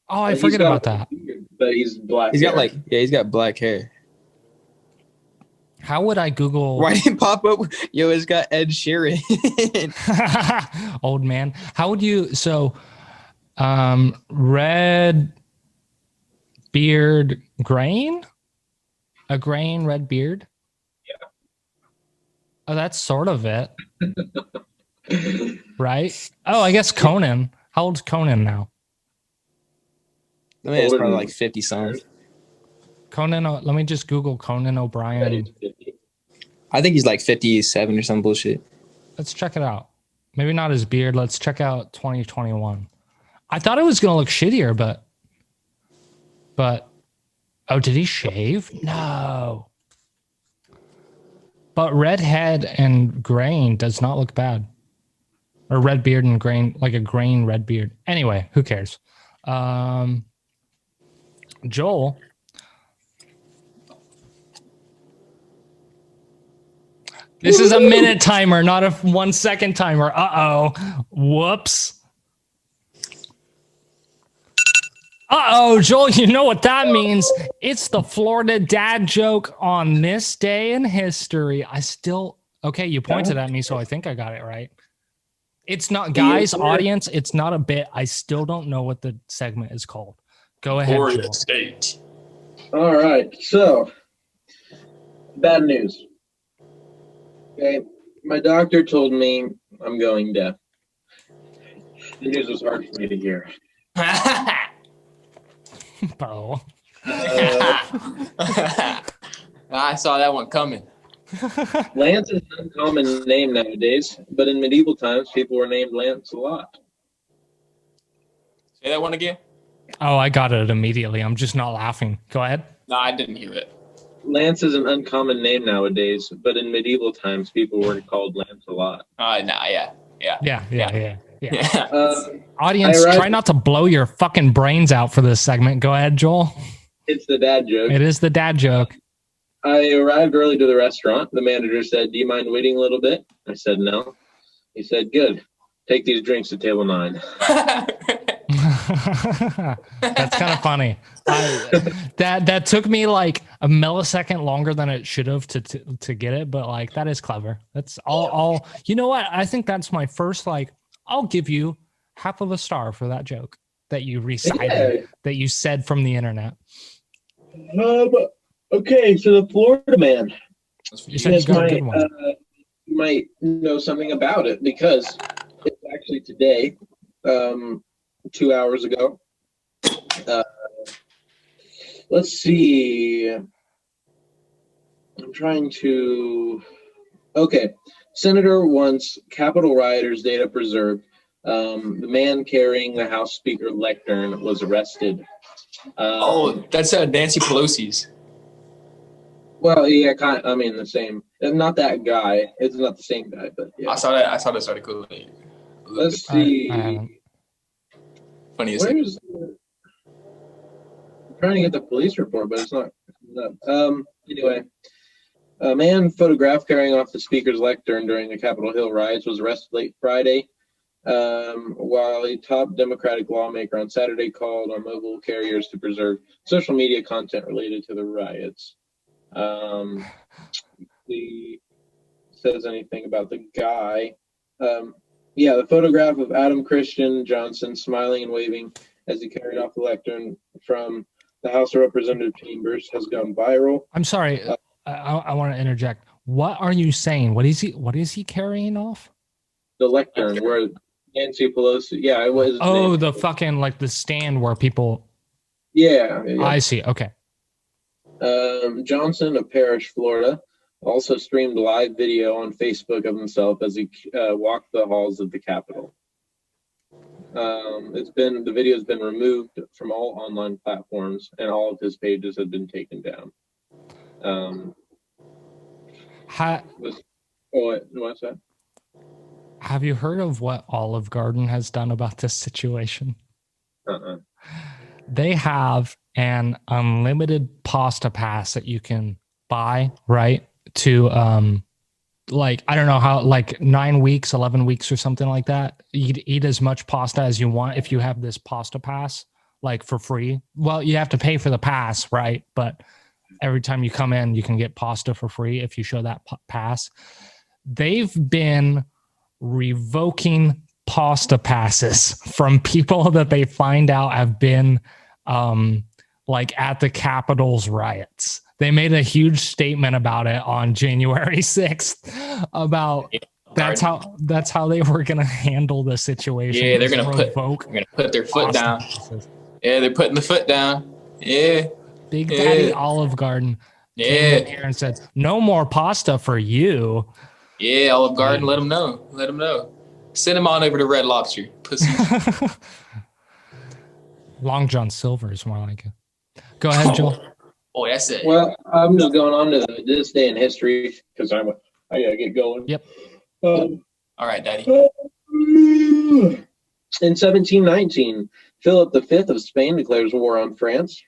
I forget about that. Beard, but he's black. He's got black hair. How would I Google? Why didn't it pop up? Yo, it's got Ed Sheeran. Old man. How would you? So, red beard, grain, a grain, red beard. Yeah. Oh, that's sort of it. Right? Oh, I guess Conan. How old's Conan now? I mean, it's probably like 50 something. Conan, let me just Google Conan O'Brien. I think he's like 57 or some bullshit. Let's check it out. Maybe not his beard. Let's check out 2021. I thought it was going to look shittier, but oh, did he shave? No. But redhead and grain does not look bad. or red beard and grain, like a grain red beard. Anyway, who cares? Joel. This is a minute timer, not a 1 second timer. Whoops. Joel, you know what that means. It's the Florida dad joke on this day in history. Okay, you pointed at me, so I think I got it right. It's not, guys, audience, it's not a bit. I still don't know what the segment is called. Go ahead, Florida Joel. State. All right, so bad news. Okay, my doctor told me I'm going deaf. The news was hard for me to hear. Bro. I saw that one coming. Lance is an uncommon name nowadays, but in medieval times, people were named Lance a lot. Say that one again. Oh, I got it immediately. I'm just not laughing. Go ahead. No, I didn't hear it. Lance is an uncommon name nowadays, but in medieval times, people were called Lance a lot. Yeah. Yeah. Audience, try not to blow your fucking brains out for this segment. Go ahead, Joel. It's the dad joke. It is the dad joke. I arrived early to the restaurant. The manager said, "Do you mind waiting a little bit?" I said, "No." He said, "Good. Take these drinks to table 9." That's kind of funny. That took me like a millisecond longer than it should have to get it, but like that is clever. That's all. You know what? I think that's my first I'll give you half of a star for that joke that you recited, that you said from the internet. Okay, so the Florida man. You said you got a good one. You might know something about it because it's actually today, 2 hours ago. Let's see. I'm trying to. Okay. Senator wants Capitol rioters' data preserved. The man carrying the House Speaker lectern was arrested. That's Nancy Pelosi's. Well, yeah, the same. Not that guy. It's not the same guy, but yeah. I saw this article. Let's see. Funny as I'm trying to get the police report, but it's not. Anyway. A man photographed carrying off the speaker's lectern during the Capitol Hill riots was arrested late Friday, while a top Democratic lawmaker on Saturday called on mobile carriers to preserve social media content related to the riots. He says anything about the guy. The photograph of Adam Christian Johnson smiling and waving as he carried off the lectern from the House of Representative chambers has gone viral. I'm sorry. I want to interject. What are you saying? What is he carrying off? The lectern where Nancy Pelosi. Yeah, it was. Oh, the fucking the stand where people. Yeah. I see. Okay. Johnson of Parrish, Florida, also streamed live video on Facebook of himself as he walked the halls of the Capitol. The video has been removed from all online platforms, and all of his pages have been taken down. What's that? Have you heard of what Olive Garden has done about this situation? They have an unlimited pasta pass that you can buy, right? To I don't know how, 9 weeks, 11 weeks or something like that. Eat as much pasta as you want if you have this pasta pass, for free. Well, you have to pay for the pass, right? But every time you come in, you can get pasta for free if you show that pass. They've been revoking pasta passes from people that they find out have been at the Capitol's riots. They made a huge statement about it on January 6th about that's how they were going to handle the situation. Yeah, they're going to put their foot down. Passes. Yeah, they're putting the foot down. Yeah. Big Daddy Olive Garden came in here and said, "No more pasta for you." Yeah, Olive Garden, let them know. Send them on over to Red Lobster. Pussy. Long John Silver is more like it. Go ahead, Joel. Oh, that's it. Well, I'm just going on to this day in history because I gotta get going. Yep. All right, Daddy. In 1719, Philip V of Spain declares war on France.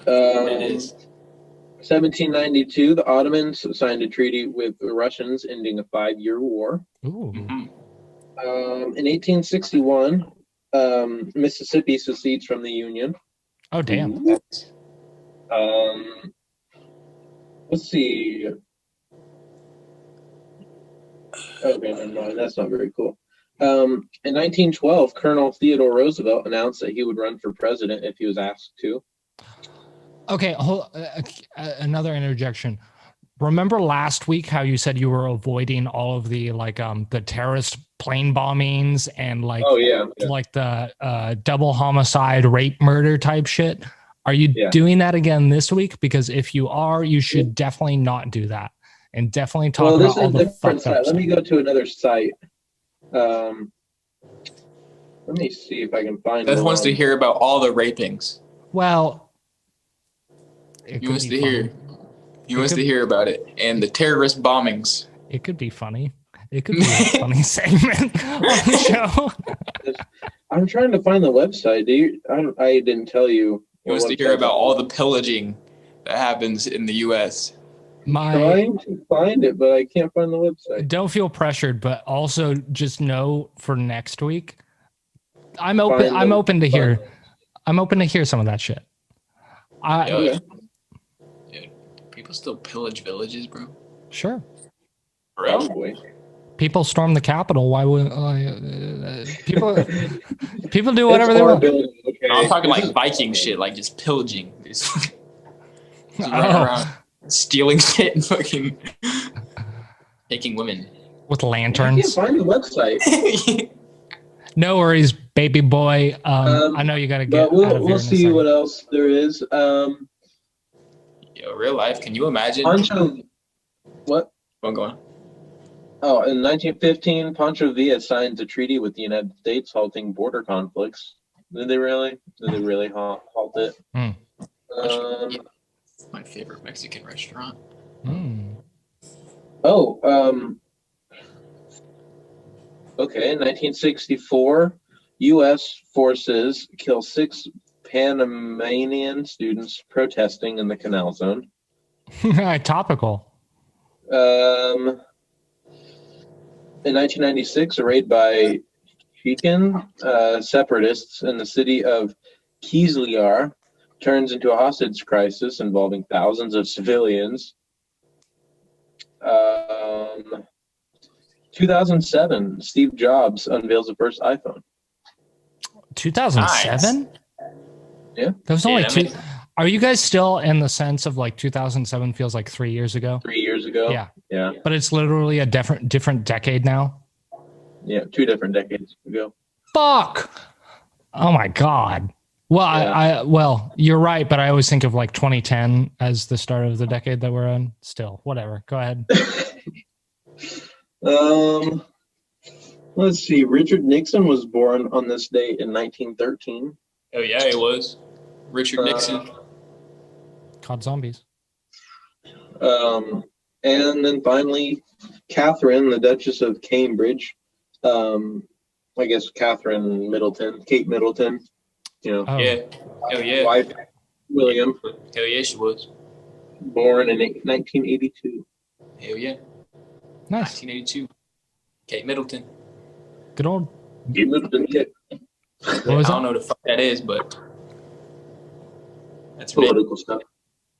1792, the Ottomans signed a treaty with the Russians, ending a 5-year war. Ooh. In 1861, Mississippi secedes from the Union. Oh, damn. Let's see. Okay, never mind. That's not very cool. In 1912, Colonel Theodore Roosevelt announced that he would run for president if he was asked to. Okay, another interjection. Remember last week how you said you were avoiding all of the the terrorist plane bombings and like the double homicide, rape, murder type shit? Are you doing that again this week? Because if you are, you should definitely not do that and definitely talk about all the fucked up. Let me go to another site. Let me see if I can find. Beth wants to hear about all the rapings. Well, he wants to hear. He wants to hear about it and the terrorist bombings. It could be funny. It could be a funny segment on the show. I'm trying to find the website. I didn't tell you. He wants to hear about all the pillaging that happens in the U.S. Trying to find it, but I can't find the website. Don't feel pressured, but also just know for next week, I'm open to hear some of that shit. Dude, people still pillage villages, bro. Sure. Probably. People storm the Capitol. Why would people do whatever they want? Okay. No, I'm talking like Viking shit, like just pillaging. Just running around stealing shit and fucking taking women with lanterns. I can't find the website. No worries, baby boy. I know you got to get. But we'll see what else there is. Yo, real life. Can you imagine? What? Go on. Oh, in 1915, Pancho Villa signs a treaty with the United States halting border conflicts. Did they really? Halt it? My favorite Mexican restaurant. Okay, in 1964, U.S. forces kill 6 Panamanian students protesting in the Canal Zone. Topical. In 1996, a raid by Chechen separatists in the city of Kizlyar turns into a hostage crisis involving thousands of civilians. 2007, Steve Jobs unveils the first iPhone. 2007? Nice. Yeah. That was only two. Are you guys still in the sense of like 2007 feels like 3 years ago? 3 years ago. Yeah. Yeah. But it's literally a different decade now. Yeah, 2 different decades ago. Fuck. Oh my God. Well, Yeah. Well, you're right, but I always think of like 2010 as the start of the decade that we're in. Still, whatever. Go ahead. Let's see. Richard Nixon was born on this date in 1913. Oh yeah, it was Richard Nixon. Caught zombies. And then finally, Catherine, the Duchess of Cambridge. I guess Catherine Middleton, Kate Middleton. You know. Oh. Yeah. Hell yeah. Wife William. Hell yeah, she was. Born in 1982. Hell yeah. Nice. 1982. Kate Middleton. Good old. Kate Middleton. Yeah. What was I don't know what the fuck that is, but that's Political stuff.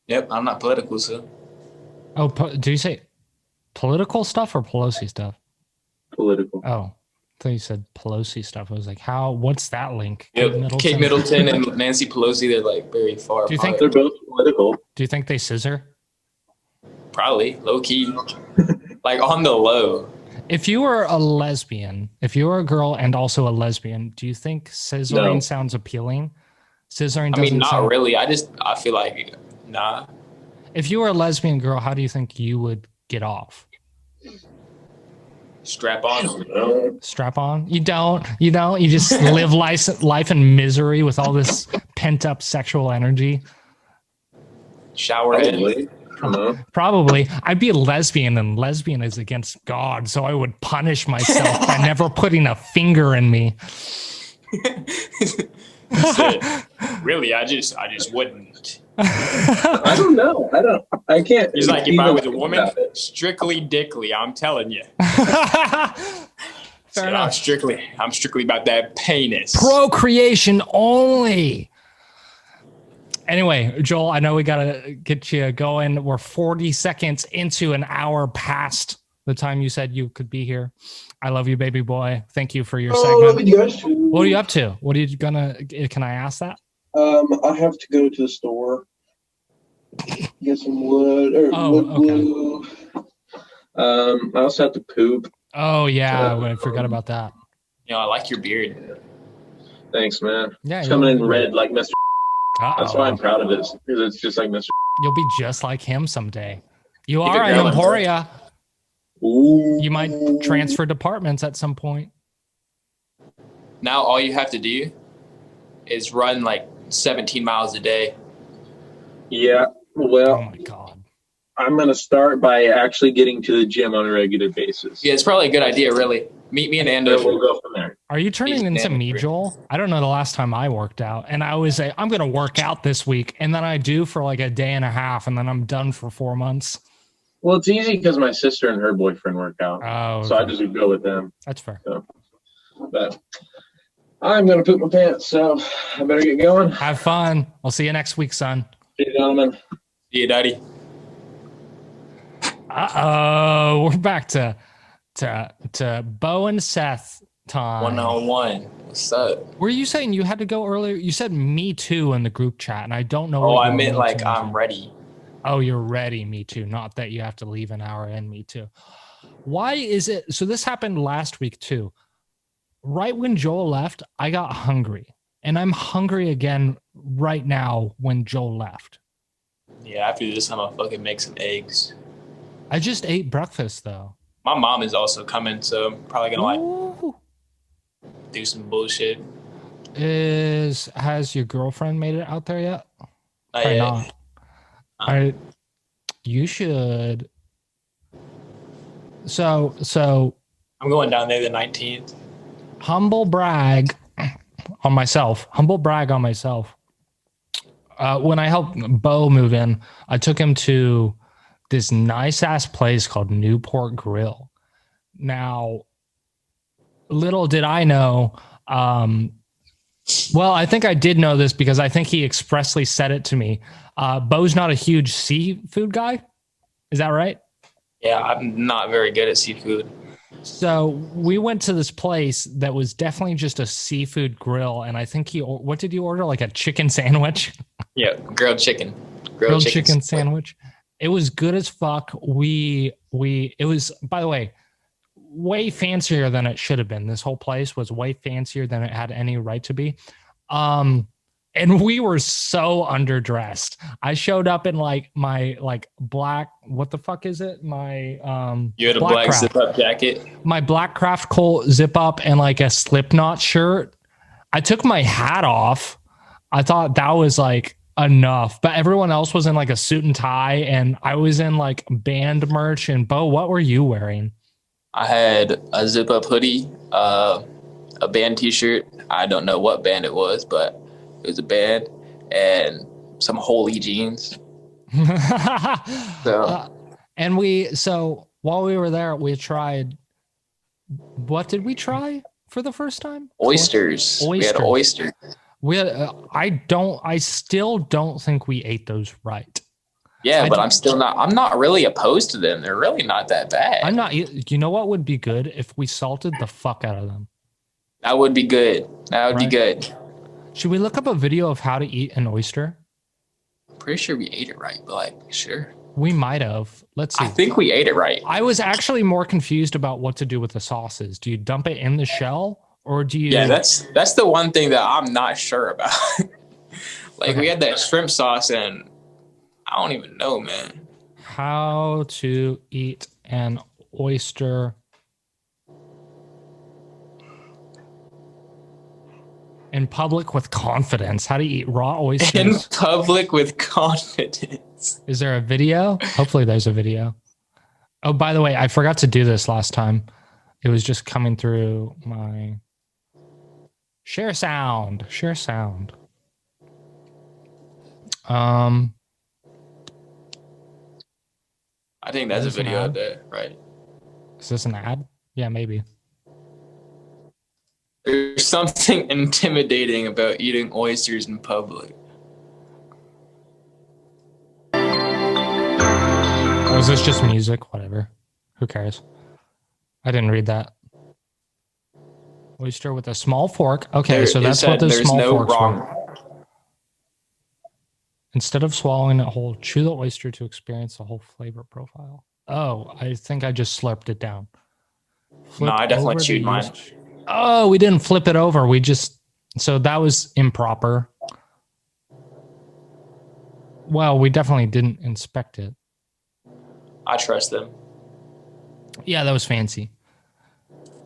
Yep, I'm not political, so. Oh, do you say political stuff or Pelosi stuff? Political. Oh, I thought you said Pelosi stuff. I was like, how? What's that link? Yep. Kate Middleton and Nancy Pelosi, they're like very far Do you apart. think They're both political. Do you think they scissor? Probably low key, like on the low. If you were a lesbian, if you were a girl and also a lesbian, do you think scissoring sounds appealing? Scissoring doesn't I mean, not sound... really. I feel like, nah. If you were a lesbian girl, how do you think you would get off? Strap on. Strap on? You don't. You just live life in misery with all this pent up sexual energy. Shower head. Probably. I'd be a lesbian, and lesbian is against God, so I would punish myself by never putting a finger in me. Really, I just wouldn't. I don't know. I can't. He's like, if I was a woman, strictly dickly, I'm telling you. Fair enough. I'm strictly about that penis. Procreation only. Anyway, Joel, I know we got to get you going. We're 40 seconds into an hour past the time you said you could be here. I love you, baby boy. Thank you for your segment. What are you up to? What are you can I ask that? I have to go to the store, get some wood glue. I also have to poop. Oh yeah, I forgot about that. I like your beard. Thanks, man. Yeah, it's coming in red like Mr. Uh-oh. That's why I'm proud of it, because it's just like Mr. You'll be just like him someday. You are an Emporia. Ooh. You might transfer departments at some point. Now all you have to do is run like 17 miles a day. Yeah, well, Oh my God. I'm going to start by actually getting to the gym on a regular basis. Yeah, it's probably a good idea, really. Meet me in And Andover. we'll go from there. Are you turning into me, Joel? I don't know the last time I worked out. And I always say, I'm going to work out this week. And then I do for like a day and a half. And then I'm done for 4 months. Well, it's easy because my sister and her boyfriend work out. Oh, okay. So I just would go with them. That's fair. So, but I'm going to poop my pants, so I better get going. Have fun. I'll see you next week, son. See you, gentlemen. See you, Daddy. Uh-oh. We're back to Bo and Seth time. 101. What's up? Were you saying you had to go earlier? You said me too in the group chat, and I don't know. Oh, I meant like I'm ready. Oh, you're ready, me too. Not that you have to leave an hour in, me too. Why is it? So this happened last week too. Right when Joel left, I got hungry. And I'm hungry again right now when Joel left. Yeah, after this, I'm going to fucking make some eggs. I just ate breakfast though. My mom is also coming, so I'm probably going to like do some bullshit. Has your girlfriend made it out there yet? Not yet. Not. You should. So I'm going down there the 19th. Humble brag on myself. When I helped Bo move in, I took him to this nice ass place called Newport Grill. Now, little did I know, well, I think I did know this because I think he expressly said it to me. Bo's not a huge seafood guy. Is that right? Yeah, I'm not very good at seafood. So we went to this place that was definitely just a seafood grill. And I think what did you order? Like a chicken sandwich? Yeah, grilled chicken. Grilled chicken sandwich. It was good as fuck. It was, by the way, way fancier than it should have been. This whole place was way fancier than it had any right to be. And we were so underdressed. I showed up in like my black, what the fuck is it? My you had a black zip up jacket. My black craft coat zip up and like a Slipknot shirt. I took my hat off. I thought that was like enough, but everyone else was in like a suit and tie, and I was in like band merch. And Bo, what were you wearing? I had a zip up hoodie, a band t-shirt. I don't know what band it was, but it was a band, and some holy jeans. So while we were there, we tried. What did we try for the first time? Oysters. We had oyster. I still don't think we ate those right. Yeah, but I'm not really opposed to them. They're really not that bad. I'm not. You know what would be good if we salted the fuck out of them? That would be good. That would be good. Should we look up a video of how to eat an oyster? Pretty sure we ate it right, but like, sure. We might have. Let's see. I think we ate it right. I was actually more confused about what to do with the sauces. Do you dump it in the shell or do you? Yeah, that's the one thing that I'm not sure about. We had that shrimp sauce and I don't even know, man. How to eat an oyster in public with confidence. How to eat raw oysters in public with confidence. Is there a video? Hopefully there's a video. Oh, by the way, I forgot to do this last time. It was just coming through my share sound. I think that's a video out there, right? Is this an ad? Yeah, maybe. There's something intimidating about eating oysters in public. Oh, is this just music? Whatever. Who cares? I didn't read that. Oyster with a small fork. Okay, so that's what the small fork's for. Instead of swallowing it whole, chew the oyster to experience the whole flavor profile. Oh, I think I just slurped it down. No, I definitely chewed mine. Oh, we didn't flip it over. So that was improper. Well, we definitely didn't inspect it. I trust them. Yeah, that was fancy.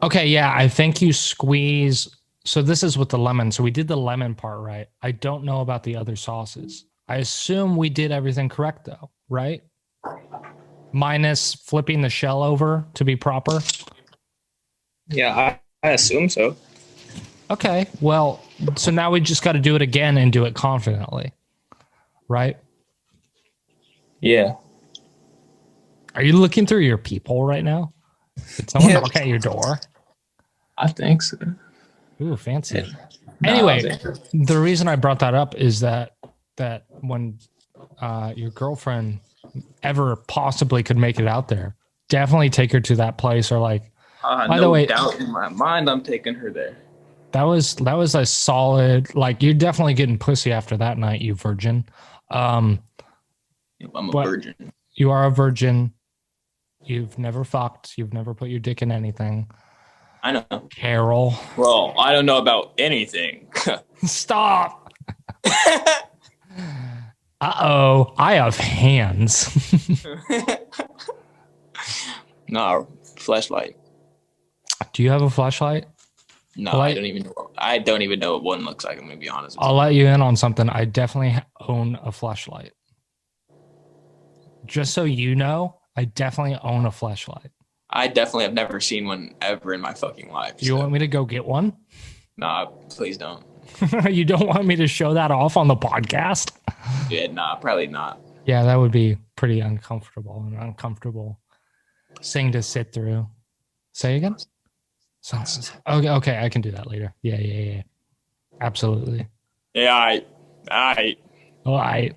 Okay, yeah, I think you squeeze. So this is with the lemon. So we did the lemon part right. I don't know about the other sauces. I assume we did everything correct though, right? Minus flipping the shell over to be proper. Yeah, I assume so. Okay, well, so now we just got to do it again and do it confidently, right? Yeah. Are you looking through your peephole right now? Did someone knock at your door? I think so. Ooh, fancy. Yeah. Anyway, the reason I brought that up is that when your girlfriend ever possibly could make it out there, definitely take her to that place or like. By the way, doubt in my mind, I'm taking her there. That was a solid. Like you're definitely getting pussy after that night, you virgin. I'm a virgin. You are a virgin. You've never fucked. You've never put your dick in anything. I know. Carol. Well, I don't know about anything. Stop. Uh-oh. I have hands. No, flashlight. Do you have a flashlight? No, I don't even know what one looks like. I'm going to be honest with I'll let you in on something. I definitely own a flashlight. Just so you know, I definitely own a flashlight. I definitely have never seen one ever in my fucking life. Do you want me to go get one? Nah, please don't. You don't want me to show that off on the podcast? Yeah, nah, probably not. Yeah, that would be pretty uncomfortable thing to sit through. Say again? Okay, I can do that later. Yeah. Absolutely. Yeah, All right.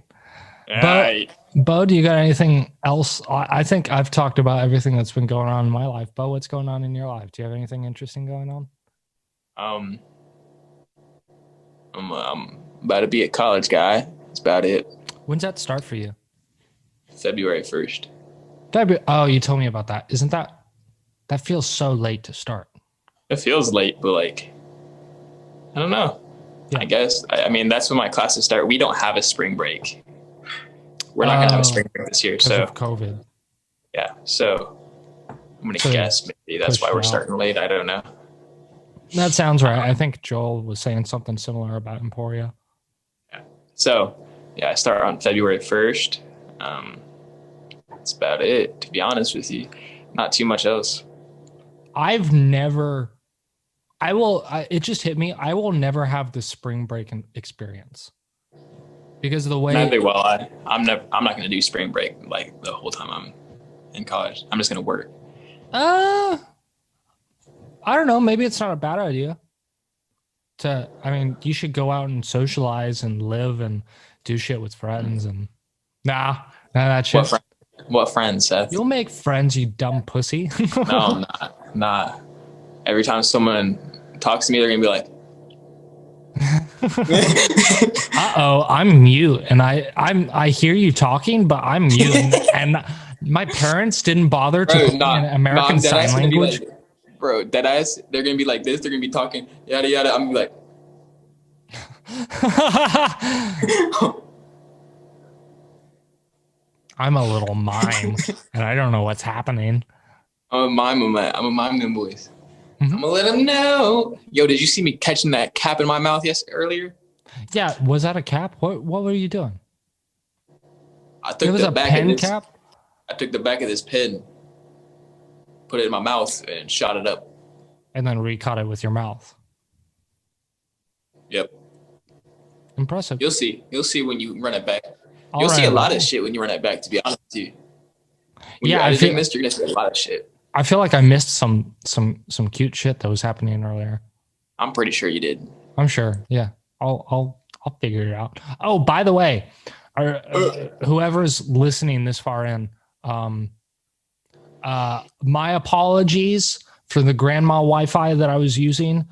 Bo, do you got anything else? I think I've talked about everything that's been going on in my life. Bo, what's going on in your life? Do you have anything interesting going on? I'm about to be a college guy. That's about it. When's that start for you? February 1st. Oh, you told me about that. Isn't that feels so late to start? It feels late, but like, I don't know. Yeah. I guess. I mean, that's when my classes start. We don't have a spring break. We're not going to have a spring break this year. So of COVID. Yeah. So I'm going to guess maybe that's why we're starting late. I don't know. That sounds right. I think Joel was saying something similar about Emporia. Yeah. So yeah, I start on February 1st. That's about it, to be honest with you. Not too much else. It just hit me. I will never have the spring break experience because of the way. Neither will I. I'm not going to do spring break like the whole time I'm in college. I'm just going to work. I don't know. Maybe it's not a bad idea. You should go out and socialize and live and do shit with friends and that shit. What friends, Seth? You'll make friends, you dumb pussy. No, nah. Every time someone talks to me, they're gonna be like, "Uh-oh, I'm mute, and I hear you talking, but I'm mute, and my parents didn't bother to put me in American Sign Language." Like, bro, deadass, they're gonna be like this. They're gonna be talking yada yada. I'm gonna be like. I'm a little mime, and I don't know what's happening. I'm a mime, them boys. Mm-hmm. I'm gonna let them know. Yo, did you see me catching that cap in my mouth earlier? Yeah, was that a cap? What were you doing? I took It was the a back pen of this, cap? I took the back of this pen, put it in my mouth, and shot it up. And then recaught it with your mouth. Yep. Impressive. You'll see. You'll see when you run it back. I'll You'll run see it a lot back. of shit when you run it back, to be honest with you. When Yeah, you're I editing feel- this, you're going to see a lot of shit. I feel like I missed some cute shit that was happening earlier. I'm pretty sure you did. I'm sure. Yeah. I'll figure it out. Oh, by the way, whoever's listening this far in, my apologies for the grandma Wi-Fi that I was using.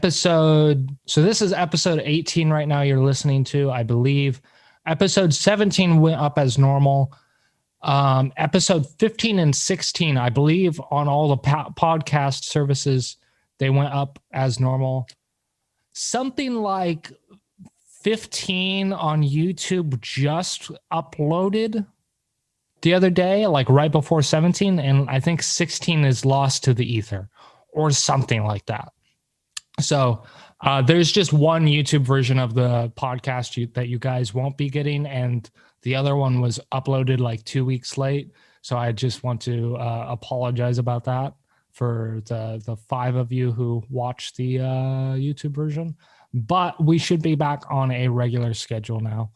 So this is episode 18 right now you're listening to, I believe. Episode 17 went up as normal. Episode 15 and 16, I believe, on all the podcast services, they went up as normal. Something like 15 on YouTube just uploaded the other day, like right before 17, and I think 16 is lost to the ether or something like that. So there's just one YouTube version of the podcast that you guys won't be getting, and the other one was uploaded like 2 weeks late. So I just want to apologize about that for the 5 of you who watched the YouTube version. But we should be back on a regular schedule now.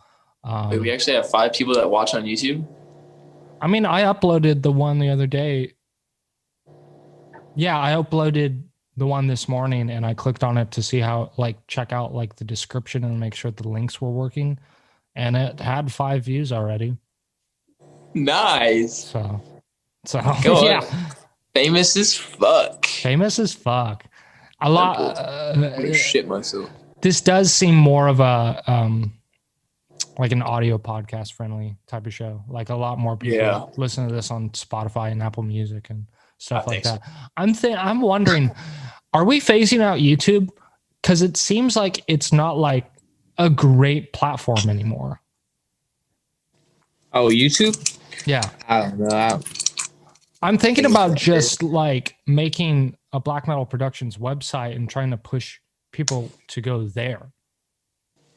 Wait, we actually have 5 people that watch on YouTube? I mean, I uploaded the one the other day. Yeah, I uploaded the one this morning and I clicked on it to see how, like, check out like the description and make sure the links were working. And it had 5 views already. Nice. So Go yeah. on. Famous as fuck. Famous as fuck. A I'm lot. gonna shit myself. This does seem more of a like an audio podcast friendly type of show. Like a lot more people listen to this on Spotify and Apple Music and stuff like that. So. I'm wondering, are we phasing out YouTube? Because it seems like it's not like a great platform anymore. Oh, YouTube? Yeah. I don't know. I'm thinking about just like making a Black Metal Productions website and trying to push people to go there.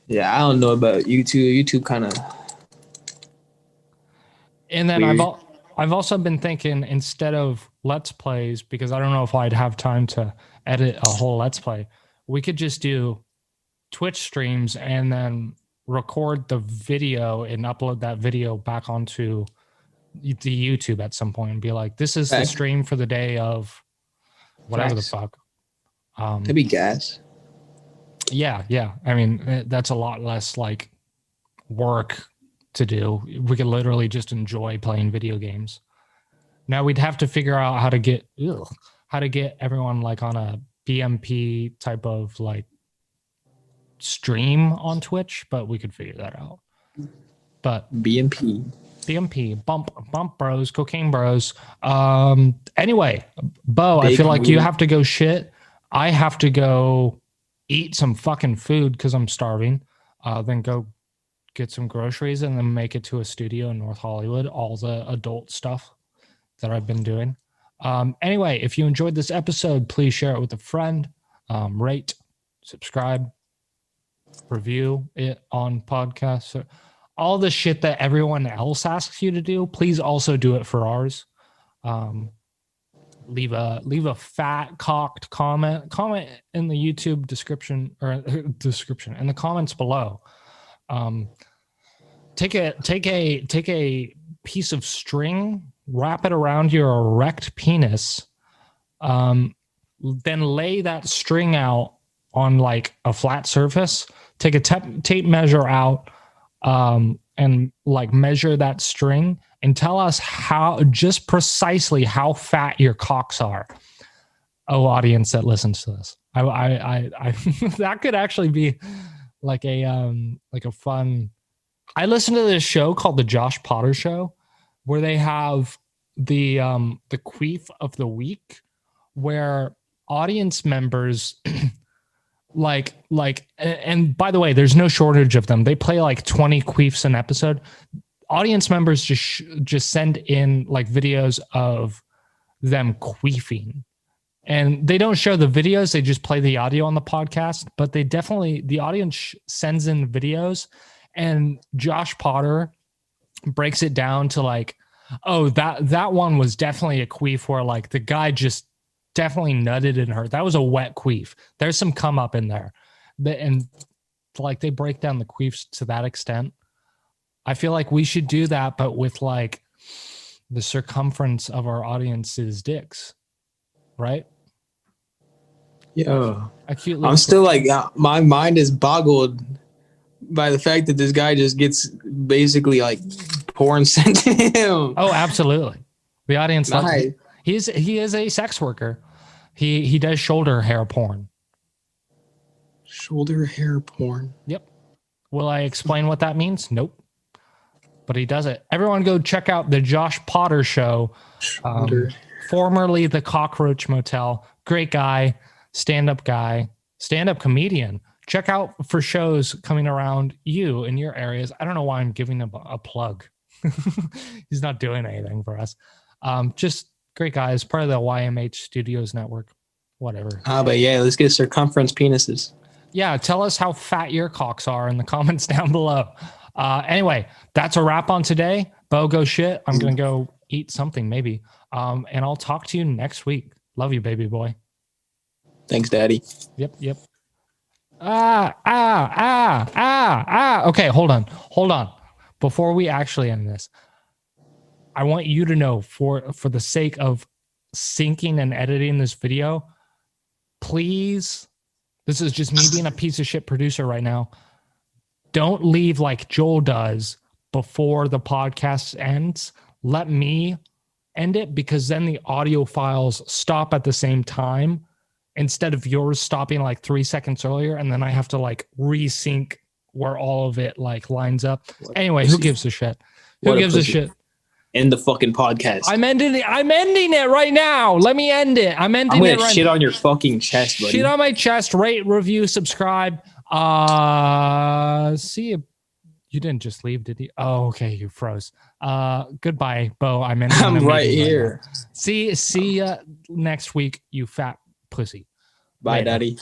Yeah, I don't know about YouTube. YouTube kind of. And then weird. I've also been thinking, instead of Let's Plays, because I don't know if I'd have time to edit a whole Let's Play, we could just do Twitch streams and then record the video and upload that video back onto the YouTube at some point and be like, this is the stream for the day of whatever the fuck. That'd be gas. Yeah. I mean, that's a lot less like work to do. We could literally just enjoy playing video games. Now we'd have to figure out how to get everyone like on a BMP type of like stream on Twitch, but we could figure that out. But BMP, bump bros, cocaine bros. Anyway, Bo, I feel like you have to go shit. I have to go eat some fucking food because I'm starving. Then go get some groceries and then make it to a studio in North Hollywood. All the adult stuff that I've been doing. Anyway, if you enjoyed this episode, please share it with a friend. Rate, subscribe, review it on podcasts. All the shit that everyone else asks you to do, please also do it for ours. Leave a fat cocked comment in the YouTube description in the comments below. Take a piece of string, wrap it around your erect penis, then lay that string out on like a flat surface. Take a tape measure out, and like measure that string and tell us just precisely how fat your cocks are. Oh, audience that listens to this, I that could actually be like a fun. I listen to this show called The Josh Potter Show, where they have the queef of the week, where audience members and by the way, there's no shortage of them. They play like 20 queefs an episode. Audience members just send in like videos of them queefing, and they don't show the videos. They just play the audio on the podcast, but the audience sends in videos, and Josh Potter breaks it down to like, oh, that one was definitely a queef where like the guy just definitely nutted in her. That was a wet queef. There's some come up in there. And like they break down the queefs to that extent. I feel like we should do that, but with like the circumference of our audience's dicks, right? Yeah. I'm still like, my mind is boggled by the fact that this guy just gets basically like porn sent to him. Oh, absolutely. The audience loves it. He is a sex worker. He does shoulder hair porn. Shoulder hair porn. Yep. Will I explain what that means? Nope. But he does it. Everyone go check out the Josh Potter Show. Formerly the Cockroach Motel. Great guy, stand-up comedian. Check out for shows coming around you in your areas. I don't know why I'm giving him a plug. He's not doing anything for us. Just great guys, part of the YMH Studios network. Whatever. But yeah, let's get circumference penises. Yeah, tell us how fat your cocks are in the comments down below. Anyway, that's a wrap on today. Bo, go shit. I'm going to go eat something maybe. And I'll talk to you next week. Love you, baby boy. Thanks, Daddy. Yep. Okay, hold on. Before we actually end this, I want you to know for the sake of syncing and editing this video, please, this is just me being a piece of shit producer right now. Don't leave like Joel does before the podcast ends. Let me end it, because then the audio files stop at the same time instead of yours stopping like 3 seconds earlier. And then I have to like resync where all of it like lines up. Anyway, who gives a shit? Who gives a shit? End the fucking podcast. I'm ending it right now. Let me end it. I'm ending it right now. Shit on your fucking chest, buddy. Shit on my chest. Rate, review, subscribe. See you. You didn't just leave, did you? Oh, okay. You froze. Goodbye, Bo. I'm right here. Right, see you next week, you fat pussy. Bye, Daddy.